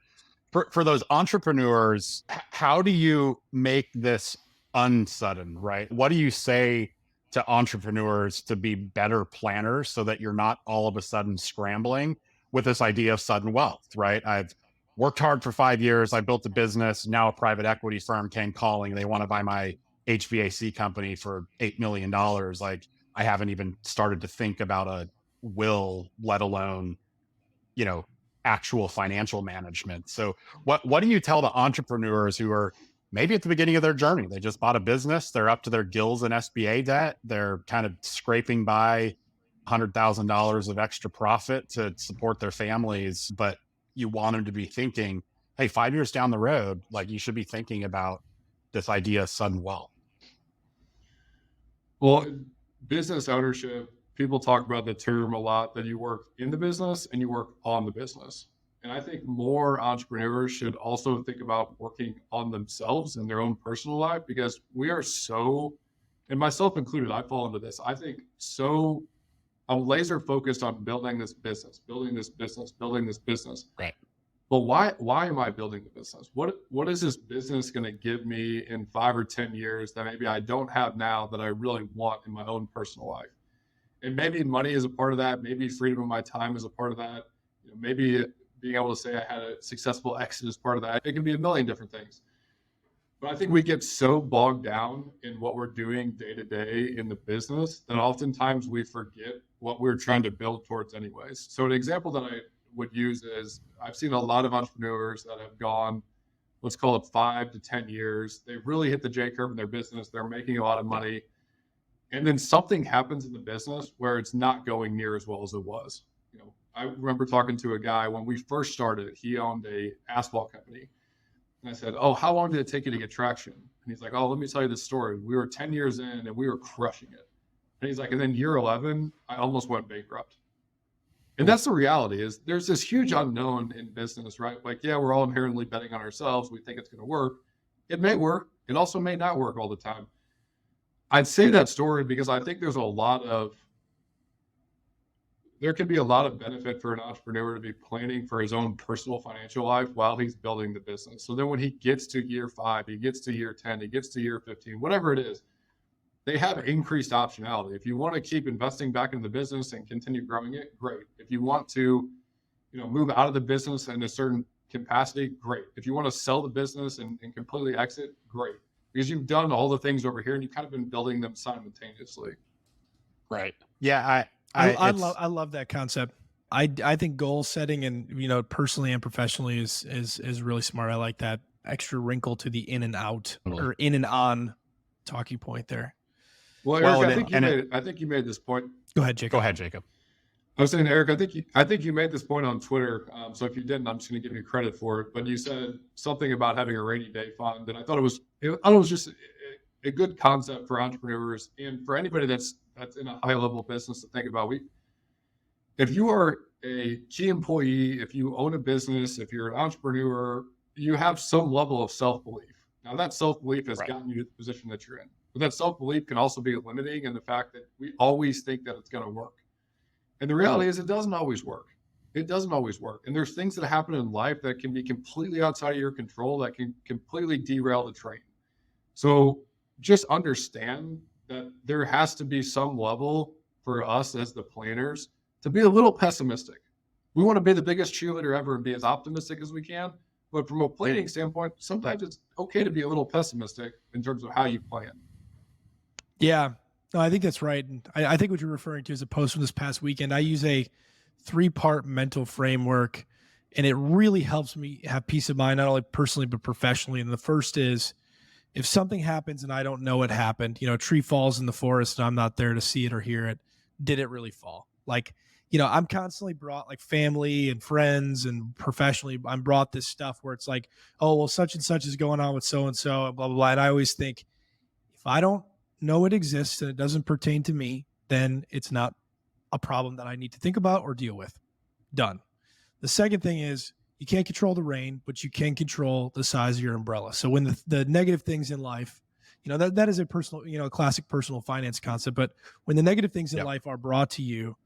for those entrepreneurs, how do you make this unsudden, right? What do you say to entrepreneurs to be better planners so that you're not all of a sudden scrambling with this idea of sudden wealth, right? I've worked hard for 5 years. I built a business. Now a private equity firm came calling. They want to buy my HVAC company for $8 million. Like, I haven't even started to think about a will, let alone, actual financial management. So what do you tell the entrepreneurs who are maybe at the beginning of their journey? They just bought a business. They're up to their gills in SBA debt. They're kind of scraping by $100,000 of extra profit to support their families. But you want them to be thinking, hey, 5 years down the road, like, you should be thinking about this idea of sudden wealth. Well, business ownership, people talk about the term a lot, that you work in the business and you work on the business. And I think more entrepreneurs should also think about working on themselves in their own personal life, because we are so, and myself included, I fall into this. I think so, I'm laser focused on building this business. Right. But why am I building the business? What is this business going to give me in 5 or 10 years that maybe I don't have now that I really want in my own personal life? And maybe money is a part of that. Maybe freedom of my time is a part of that. Maybe being able to say I had a successful exit is part of that. It can be a million different things. But I think we get so bogged down in what we're doing day to day in the business that oftentimes we forget what we're trying to build towards anyways. So an example that I would use is, I've seen a lot of entrepreneurs that have gone, let's call it 5 to 10 years. They've really hit the J curve in their business. They're making a lot of money. And then something happens in the business where it's not going near as well as it was. I remember talking to a guy when we first started. He owned a asphalt company. And I said, oh, how long did it take you to get traction? And he's like, oh, let me tell you this story. We were 10 years in and we were crushing it. And he's like, and then year 11, I almost went bankrupt. And that's the reality, is there's this huge unknown in business, right? Like, yeah, we're all inherently betting on ourselves. We think it's going to work. It may work. It also may not work all the time. I'd say that story because I think there can be a lot of benefit for an entrepreneur to be planning for his own personal financial life while he's building the business. So then when he gets to year 5, he gets to year 10, he gets to year 15, whatever it is, they have increased optionality. If you want to keep investing back in the business and continue growing it, great. If you want to, move out of the business in a certain capacity, great. If you want to sell the business and completely exit, great. Because you've done all the things over here and you've kind of been building them simultaneously. Right. Yeah. I love that concept. I think goal setting, and personally and professionally, is really smart. I like that extra wrinkle to the in and out or in and on talking point there. Well, Eric, I think you made this point. Go ahead, Jacob. I was saying, Eric, I think you made this point on Twitter. So if you didn't, I'm just going to give you credit for it. But you said something about having a rainy day fund, and I thought it was just a good concept for entrepreneurs and for anybody that's in a high level business to think about. If you are a key employee, if you own a business, if you're an entrepreneur, you have some level of self-belief. Now that self-belief has gotten you to the position that you're in. But that self-belief can also be limiting in the fact that we always think that it's going to work. And the reality is it doesn't always work. It doesn't always work. And there's things that happen in life that can be completely outside of your control that can completely derail the train. So just understand that there has to be some level for us as the planners to be a little pessimistic. We want to be the biggest cheerleader ever and be as optimistic as we can. But from a planning standpoint, sometimes it's okay to be a little pessimistic in terms of how you plan. Yeah, no, I think that's right. And I think what you're referring to is a post from this past weekend. I use a 3-part mental framework, and it really helps me have peace of mind, not only personally, but professionally. And the first is, if something happens and I don't know it happened, a tree falls in the forest and I'm not there to see it or hear it, did it really fall? Like, I'm constantly brought like family and friends and professionally, I'm brought this stuff where it's like, oh, well, such and such is going on with so and so and blah, blah, blah. And I always think if I don't know it exists and it doesn't pertain to me, then it's not a problem that I need to think about or deal with. Done. The second thing is you can't control the rain, but you can control the size of your umbrella. So when the negative things in life, that is a personal, classic personal finance concept. But when the negative things in life are brought to you,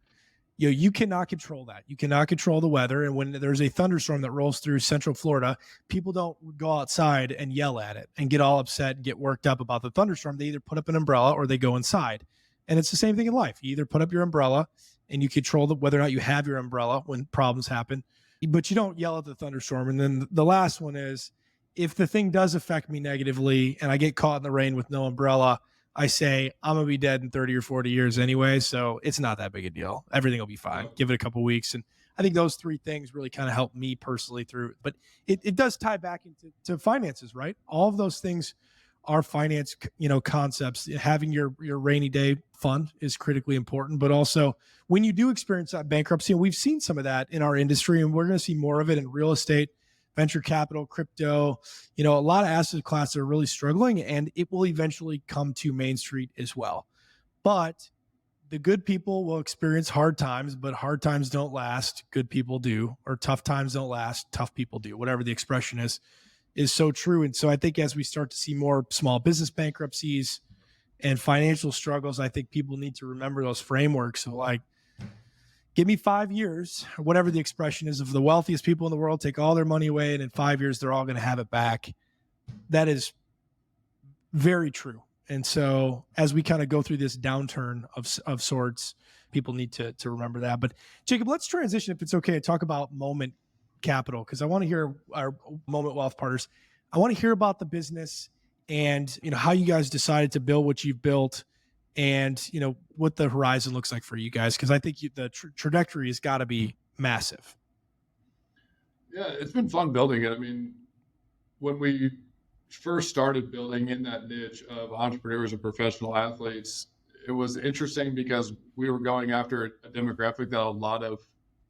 you cannot control that. You cannot control the weather. And when there's a thunderstorm that rolls through Central Florida, people don't go outside and yell at it and get all upset and get worked up about the thunderstorm. They either put up an umbrella or they go inside. And it's the same thing in life. You either put up your umbrella and you control whether or not you have your umbrella when problems happen, but you don't yell at the thunderstorm. And then the last one is if the thing does affect me negatively and I get caught in the rain with no umbrella, I say I'm going to be dead in 30 or 40 years anyway. So it's not that big a deal. Everything will be fine. Give it a couple of weeks. And I think those three things really kind of help me personally through, but it does tie back into finances, right? All of those things are finance, concepts. Having your rainy day fund is critically important, but also when you do experience that bankruptcy, and we've seen some of that in our industry, and we're going to see more of it in real estate, venture capital, crypto, a lot of asset classes are really struggling, and it will eventually come to Main Street as well. But the good people will experience hard times, but hard times don't last. Good people do, or tough times don't last. Tough people do, whatever the expression is so true. And so I think as we start to see more small business bankruptcies and financial struggles, I think people need to remember those frameworks of like, give me 5 years, or whatever the expression is, of the wealthiest people in the world, take all their money away, and in 5 years, they're all going to have it back. That is very true. And so as we kind of go through this downturn of sorts, people need to remember that. But Jacob, let's transition, if it's okay, to talk about Moment Capital, because I want to hear our Moment Wealth partners. I want to hear about the business and, how you guys decided to build what you've built, and what the horizon looks like for you guys, because I think the trajectory has got to be massive. Yeah, it's been fun building it. I mean, when we first started building in that niche of entrepreneurs and professional athletes, it was interesting because we were going after a demographic that a lot of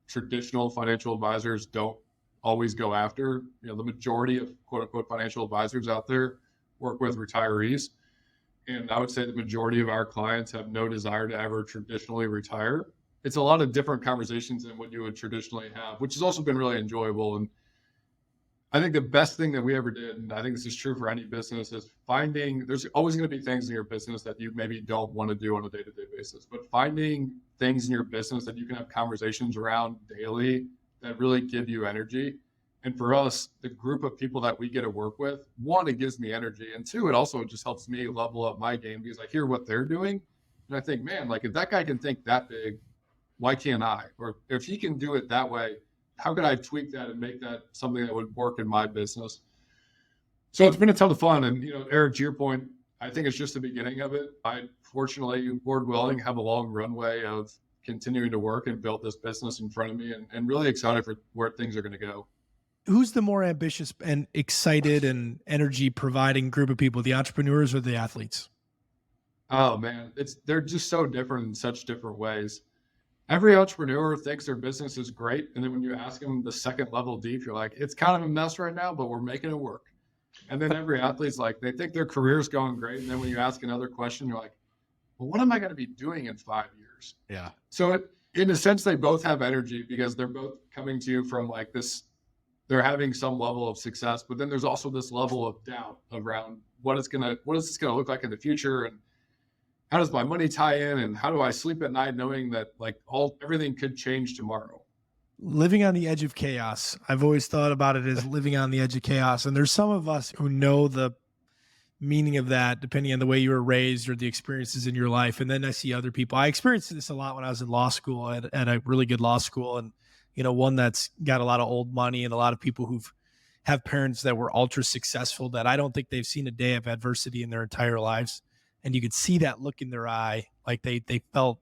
traditional financial advisors don't always go after. The majority of quote unquote financial advisors out there work with retirees. And I would say the majority of our clients have no desire to ever traditionally retire. It's a lot of different conversations than what you would traditionally have, which has also been really enjoyable. And I think the best thing that we ever did, and I think this is true for any business, is there's always going to be things in your business that you maybe don't want to do on a day-to-day basis, but finding things in your business that you can have conversations around daily that really give you energy. And for us, the group of people that we get to work with, one, it gives me energy. And two, it also just helps me level up my game because I hear what they're doing. And I think, man, like if that guy can think that big, why can't I? Or if he can do it that way, how could I tweak that and make that something that would work in my business? So it's been a ton of fun. And, Eric, to your point, I think it's just the beginning of it. I fortunately, Lord willing, have a long runway of continuing to work and build this business in front of me, and really excited for where things are going to go. Who's the more ambitious and excited and energy providing group of people, the entrepreneurs or the athletes? Oh man, they're just so different in such different ways. Every entrepreneur thinks their business is great. And then when you ask them the second level deep, you're like, it's kind of a mess right now, but we're making it work. And then every athlete's like, they think their career's going great. And then when you ask another question, you're like, well, what am I going to be doing in 5 years? Yeah. So in a sense, they both have energy because they're both coming to you from like this, they're having some level of success, but then there's also this level of doubt around what is this going to look like in the future? And how does my money tie in? And how do I sleep at night knowing that like everything could change tomorrow? Living on the edge of chaos. I've always thought about it as living on the edge of chaos. And there's some of us who know the meaning of that, depending on the way you were raised or the experiences in your life. And then I see other people. I experienced this a lot when I was in law school at a really good law school. And, one that's got a lot of old money and a lot of people have parents that were ultra successful that I don't think they've seen a day of adversity in their entire lives. And you could see that look in their eye. Like they felt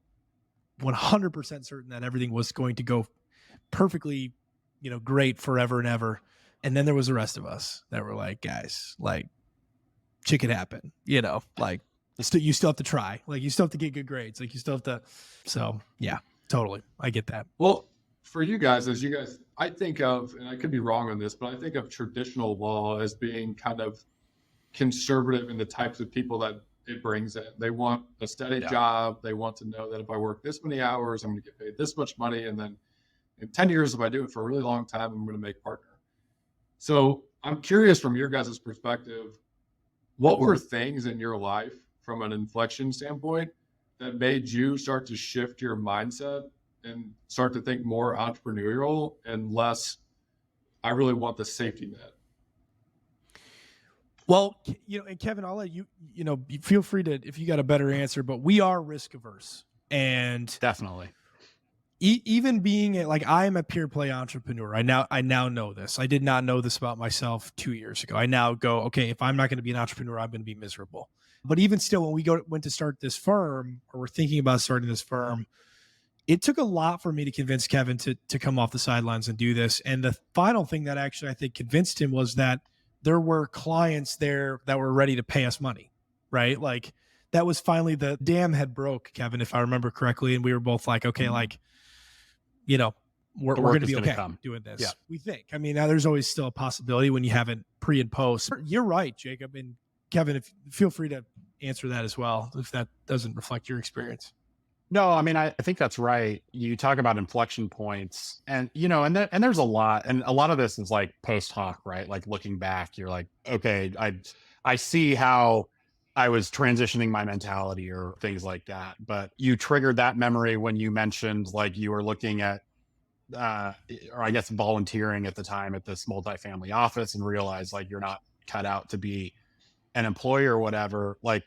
100% certain that everything was going to go perfectly, great forever and ever. And then there was the rest of us that were like, guys, like shit could happen, like you still have to try, like you still have to get good grades, like you still have to. So yeah. Totally. I get that. Well, for you guys, I think of, and I could be wrong on this, but I think of traditional law as being kind of conservative in the types of people that it brings in. They want a steady job. They want to know that if I work this many hours, I'm going to get paid this much money. And then in 10 years, if I do it for a really long time, I'm going to make partner. So I'm curious from your guys' perspective, what were things in your life from an inflection standpoint that made you start to shift your mindset and start to think more entrepreneurial and less, I really want the safety net? Well, and Kevin, I'll let you, you feel free to, if you got a better answer, but we are risk averse. And Definitely. Even being I am a pure play entrepreneur. I now know this. I did not know this about myself 2 years ago. I now go, okay, if I'm not going to be an entrepreneur, I'm going to be miserable. But even still, when we went to start this firm, or we're thinking about starting this firm, it took a lot for me to convince Kevin to come off the sidelines and do this. And the final thing that actually I think convinced him was that there were clients there that were ready to pay us money, right? Like that was finally the dam had broke, Kevin, if I remember correctly. And we were both like, okay, we're going to be okay doing this. Yeah. We think. I mean, now there's always still a possibility when you haven't pre and post. You're right, Jacob. And Kevin, feel free to answer that as well, if that doesn't reflect your experience. No, I mean, I think that's right. You talk about inflection points and, and there's a lot, and a lot of this is like post hoc, right? Like looking back, you're like, okay, I see how I was transitioning my mentality or things like that. But you triggered that memory when you mentioned like you were looking at, or I guess volunteering at the time at this multifamily office and realized like you're not cut out to be an employee or whatever. Like,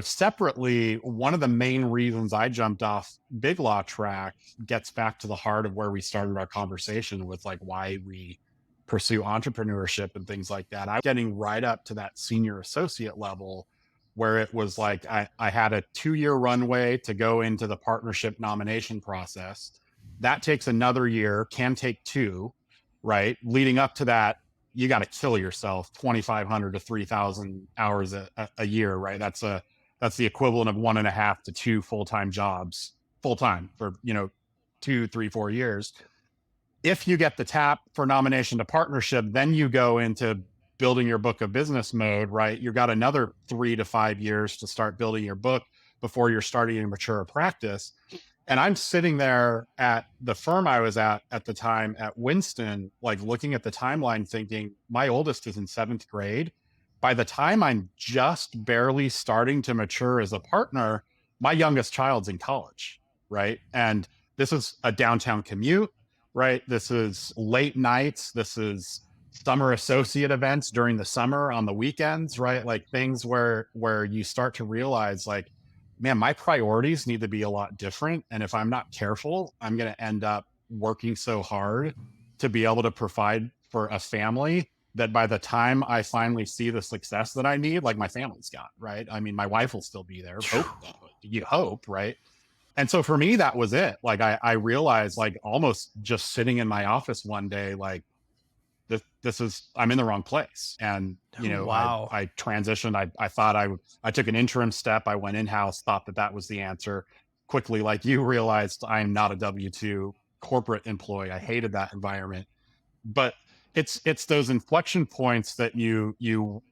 separately, one of the main reasons I jumped off Big Law track gets back to the heart of where we started our conversation with like why we pursue entrepreneurship and things like that. I'm getting right up to that senior associate level where it was like I had a 2-year runway to go into the partnership nomination process. That takes another year, can take 2, right? Leading up to that, you got to kill yourself 2,500 to 3,000 hours a year, right? That's the equivalent of 1.5 to 2 full-time jobs, full-time for, 2, 3, 4 years. If you get the tap for nomination to partnership, then you go into building your book of business mode, right? You've got another 3 to 5 years to start building your book before you're starting to mature a practice. And I'm sitting there at the firm I was at the time at Winston, like looking at the timeline thinking, my oldest is in 7th grade. By the time I'm just barely starting to mature as a partner, my youngest child's in college, right? And this is a downtown commute, right? This is late nights. This is summer associate events during the summer on the weekends, right? Like things where you start to realize like, man, my priorities need to be a lot different. And if I'm not careful, I'm going to end up working so hard to be able to provide for a family that by the time I finally see the success that I need, like my family's got, right? I mean, my wife will still be there. You hope, right? And so for me, that was it. Like I realized like almost just sitting in my office one day, like I'm in the wrong place. And, wow. I transitioned. I thought I took an interim step. I went in-house, thought that was the answer. Quickly, like you realized I'm not a W-2 corporate employee. I hated that environment, but it's those inflection points that you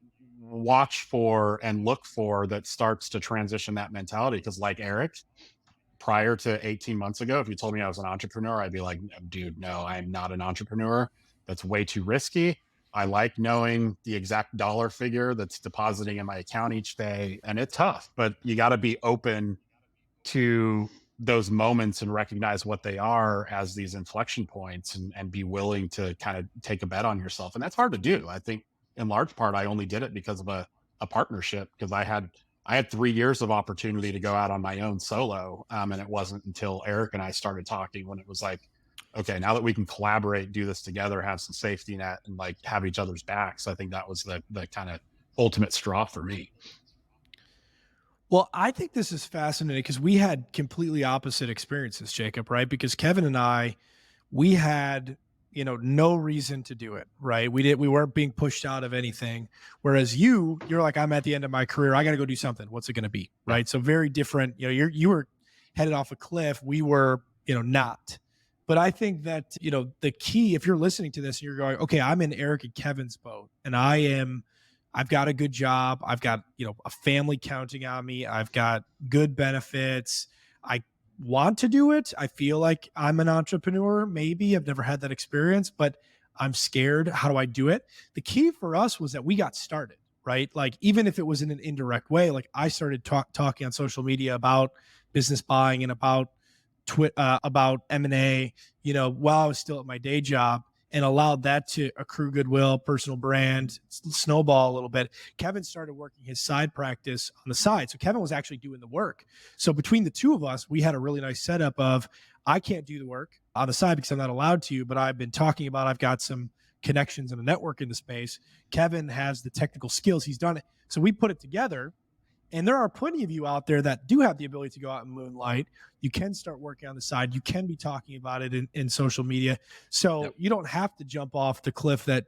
watch for and look for that starts to transition that mentality. Cause like Eric, prior to 18 months ago, if you told me I was an entrepreneur, I'd be like, dude, no, I'm not an entrepreneur. That's way too risky. I like knowing the exact dollar figure that's depositing in my account each day. And it's tough, but you got to be open to those moments and recognize what they are as these inflection points and be willing to kind of take a bet on yourself. And that's hard to do. I think in large part, I only did it because of a partnership, because I had 3 years of opportunity to go out on my own solo. And it wasn't until Eric and I started talking when it was like, okay, now that we can collaborate, do this together, have some safety net and like have each other's backs. I think that was the kind of ultimate straw for me. Well, I think this is fascinating because we had completely opposite experiences, Jacob, right? Because Kevin and I, we had, no reason to do it, right? We weren't being pushed out of anything. Whereas you're like, I'm at the end of my career. I got to go do something. What's it going to be? Right. So very different, you were headed off a cliff. We were, not. But I think that, the key, if you're listening to this and you're going, okay, I'm in Eric and Kevin's boat and I've got a good job. I've got, a family counting on me. I've got good benefits. I want to do it. I feel like I'm an entrepreneur. Maybe I've never had that experience, but I'm scared. How do I do it? The key for us was that we got started, right? Like, even if it was in an indirect way, like I started talking on social media about business buying and about about M&A, while I was still at my day job, and allowed that to accrue goodwill, personal brand, snowball a little bit. Kevin started working his side practice on the side. So Kevin was actually doing the work. So between the two of us, we had a really nice setup of, I can't do the work on the side because I'm not allowed to, but I've been talking about, I've got some connections and a network in the space. Kevin has the technical skills. He's done it. So we put it together. And there are plenty of you out there that do have the ability to go out and moonlight. You can start working on the side. You can be talking about it in social media. So you don't have to jump off the cliff that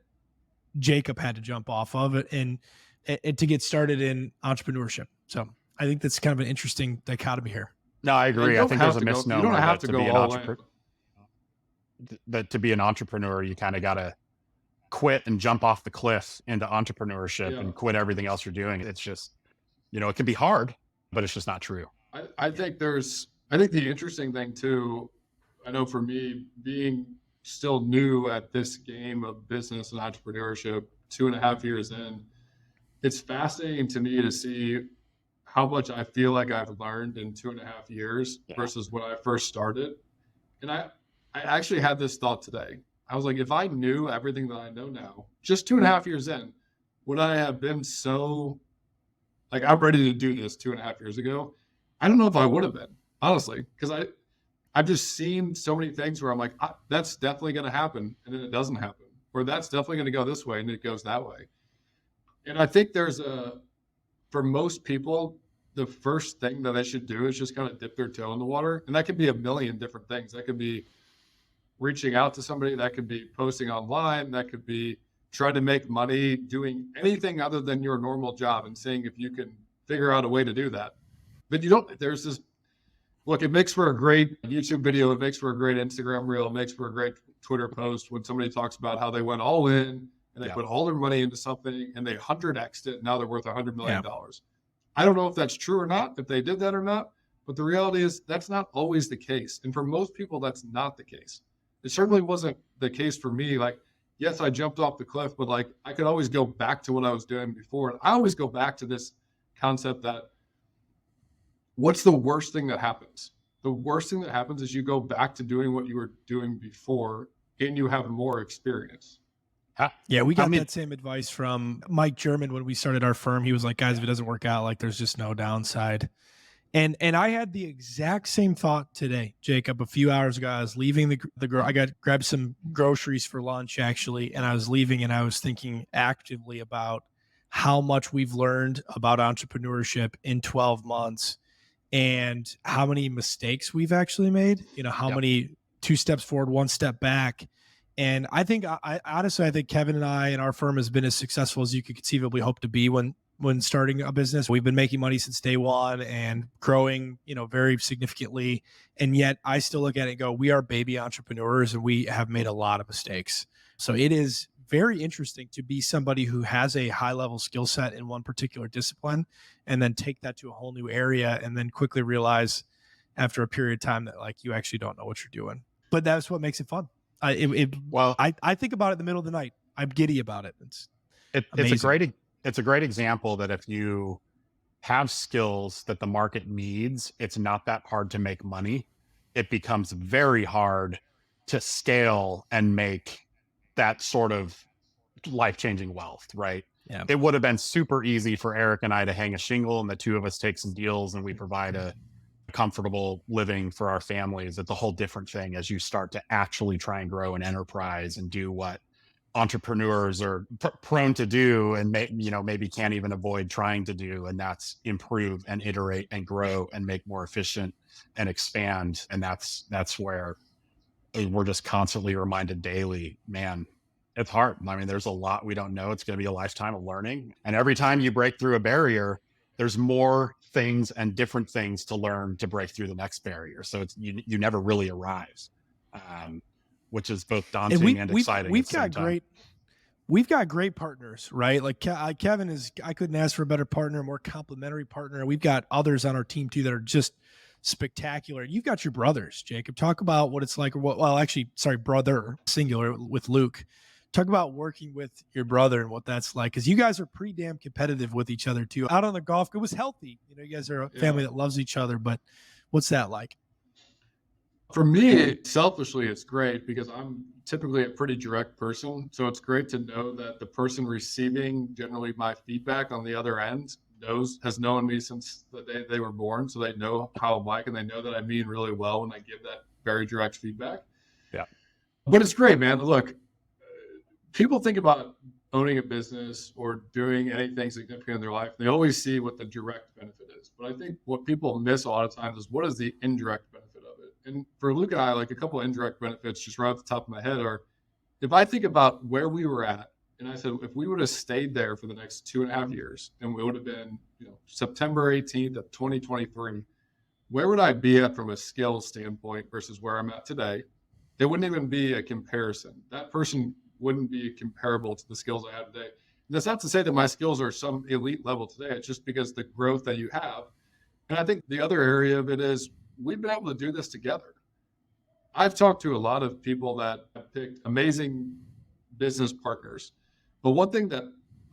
Jacob had to jump off of it and to get started in entrepreneurship. So I think that's kind of an interesting dichotomy here. No, I agree. I think there's a misnomer you don't have that to to be go an all entrepreneur, that to be an entrepreneur, you kind of got to quit and jump off the cliff into entrepreneurship and quit everything else you're doing. It's just, it can be hard, but it's just not true. I think the interesting thing too, I know for me, being still new at this game of business and entrepreneurship, 2.5 years in, it's fascinating to me to see how much I feel like I've learned in 2.5 years versus when I first started. And I actually had this thought today. I was like, if I knew everything that I know now, just 2.5 years in, would I have been so, like, I'm ready to do this 2.5 years ago? I don't know if I would have been, honestly, because I've just seen so many things where I'm like, that's definitely going to happen, and then it doesn't happen. Or that's definitely going to go this way, and it goes that way. And I think for most people, the first thing that they should do is just kind of dip their toe in the water. And that could be a million different things. That could be reaching out to somebody. That could be posting online. That could be trying to make money doing anything other than your normal job and seeing if you can figure out a way to do that. But look, it makes for a great YouTube video. It makes for a great Instagram reel. It makes for a great Twitter post when somebody talks about how they went all in and they put all their money into something and they 100x'd it. Now they're worth $100 million. I don't know if that's true or not, if they did that or not, but the reality is that's not always the case. And for most people, that's not the case. It certainly wasn't the case for me. Like, yes, I jumped off the cliff, but like I could always go back to what I was doing before. And I always go back to this concept that what's the worst thing that happens? The worst thing that happens is you go back to doing what you were doing before and you have more experience. Yeah, we got that same advice from Mike German when we started our firm. He was like, guys, if it doesn't work out, like there's just no downside. And I had the exact same thought today, Jacob. A few hours ago, I was leaving I grabbed some groceries for lunch actually, and I was leaving and I was thinking actively about how much we've learned about entrepreneurship in 12 months and how many mistakes we've actually made, how many 2 steps forward, 1 step back. And I think, honestly, I think Kevin and I and our firm has been as successful as you could conceivably hope to be when starting a business. We've been making money since day one and growing, very significantly. And yet I still look at it and go, we are baby entrepreneurs and we have made a lot of mistakes. So it is very interesting to be somebody who has a high level skill set in one particular discipline and then take that to a whole new area and then quickly realize after a period of time that like you actually don't know what you're doing. But that's what makes it fun. I think about it in the middle of the night. I'm giddy about it. It's a great example that if you have skills that the market needs, it's not that hard to make money. It becomes very hard to scale and make that sort of life-changing wealth, right? Yeah. It would have been super easy for Eric and I to hang a shingle and the two of us take some deals and we provide a comfortable living for our families. It's a whole different thing as you start to actually try and grow an enterprise and do what entrepreneurs are prone to do and maybe can't even avoid trying to do, and that's improve and iterate and grow and make more efficient and expand. And that's where we're just constantly reminded daily, man, it's hard. I mean, there's a lot we don't know. It's going to be a lifetime of learning, and every time you break through a barrier, there's more things and different things to learn to break through the next barrier. So it's you never really arrive, which is both daunting and exciting. We've got great partners, right? Like Kevin I couldn't ask for a better partner, a more complimentary partner. We've got others on our team too that are just spectacular. You've got your brothers, Jacob. Talk about what it's like, brother, singular, with Luke. Talk about working with your brother and what that's like, because you guys are pretty damn competitive with each other too. Out on the golf, it was healthy. You guys are a family that loves each other, but what's that like? For me, selfishly, it's great because I'm typically a pretty direct person. So it's great to know that the person receiving generally my feedback on the other end has known me since the day they were born. So they know how I'm like, and they know that I mean really well when I give that very direct feedback. Yeah. But it's great, man. Look, people think about owning a business or doing anything significant in their life. They always see what the direct benefit is. But I think what people miss a lot of times is what is the indirect benefit of it. And for Luke and I, like a couple of indirect benefits just right off the top of my head are, if I think about where we were at, and I said, if we would have stayed there for the next 2.5 years, and we would have been, September 18th of 2023, where would I be at from a skills standpoint versus where I'm at today? It wouldn't even be a comparison. That person wouldn't be comparable to the skills I have today. And that's not to say that my skills are some elite level today. It's just because the growth that you have. And I think the other area of it is we've been able to do this together. I've talked to a lot of people that have picked amazing business partners. But one thing that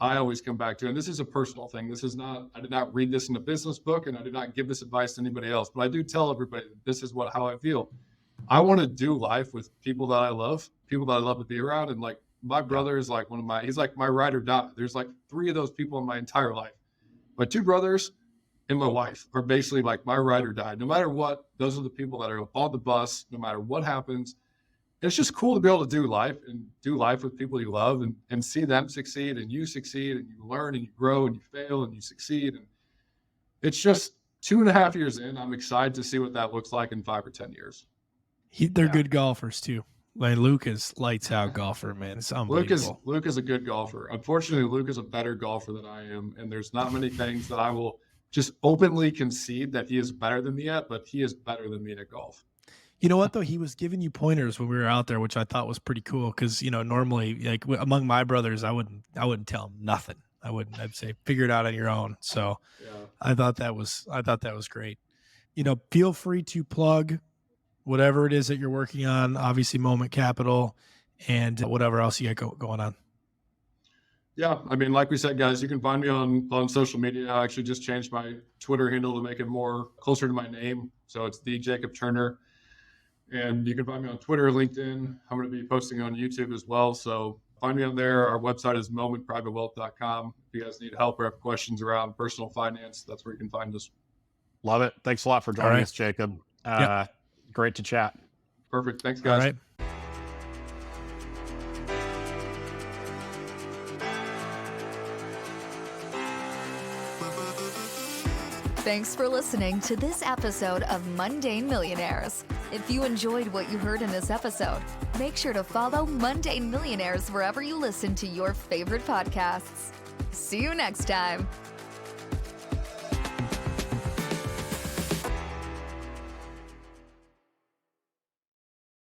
I always come back to, and this is a personal thing, I did not read this in a business book, and I did not give this advice to anybody else, but I do tell everybody that this is how I feel. I want to do life with people that I love to be around. And like my brother is like he's like my ride or die. There's like 3 of those people in my entire life. My 2 brothers and my wife are basically like my ride or die. No matter what, those are the people that are on the bus, no matter what happens. It's just cool to be able to do life with people you love and see them succeed and you succeed and you learn and you grow and you fail and you succeed. And it's just 2.5 years in, I'm excited to see what that looks like in 5 or 10 years. They're good golfers too. Like Luke is lights out golfer, man. It's unbelievable. Luke is a good golfer. Unfortunately, Luke is a better golfer than I am. And there's not many things that I will just openly concede that he is better than me at, but he is better than me at golf. You know what though? He was giving you pointers when we were out there, which I thought was pretty cool. Cause normally like among my brothers, I wouldn't tell him nothing. I'd say, figure it out on your own. So yeah. I thought that was great. Feel free to plug whatever it is that you're working on, obviously Moment Capital and whatever else you got going on. Yeah. I mean, like we said, guys, you can find me on social media. I actually just changed my Twitter handle to make it more closer to my name. So it's the Jacob Turner. And you can find me on Twitter, LinkedIn. I'm going to be posting on YouTube as well. So find me on there. Our website is momentprivatewealth.com. If you guys need help or have questions around personal finance, that's where you can find us. Love it. Thanks a lot for joining us, Jacob. Great to chat. Perfect. Thanks, guys. All right. Thanks for listening to this episode of Mundane Millionaires. If you enjoyed what you heard in this episode, make sure to follow Mundane Millionaires wherever you listen to your favorite podcasts. See you next time.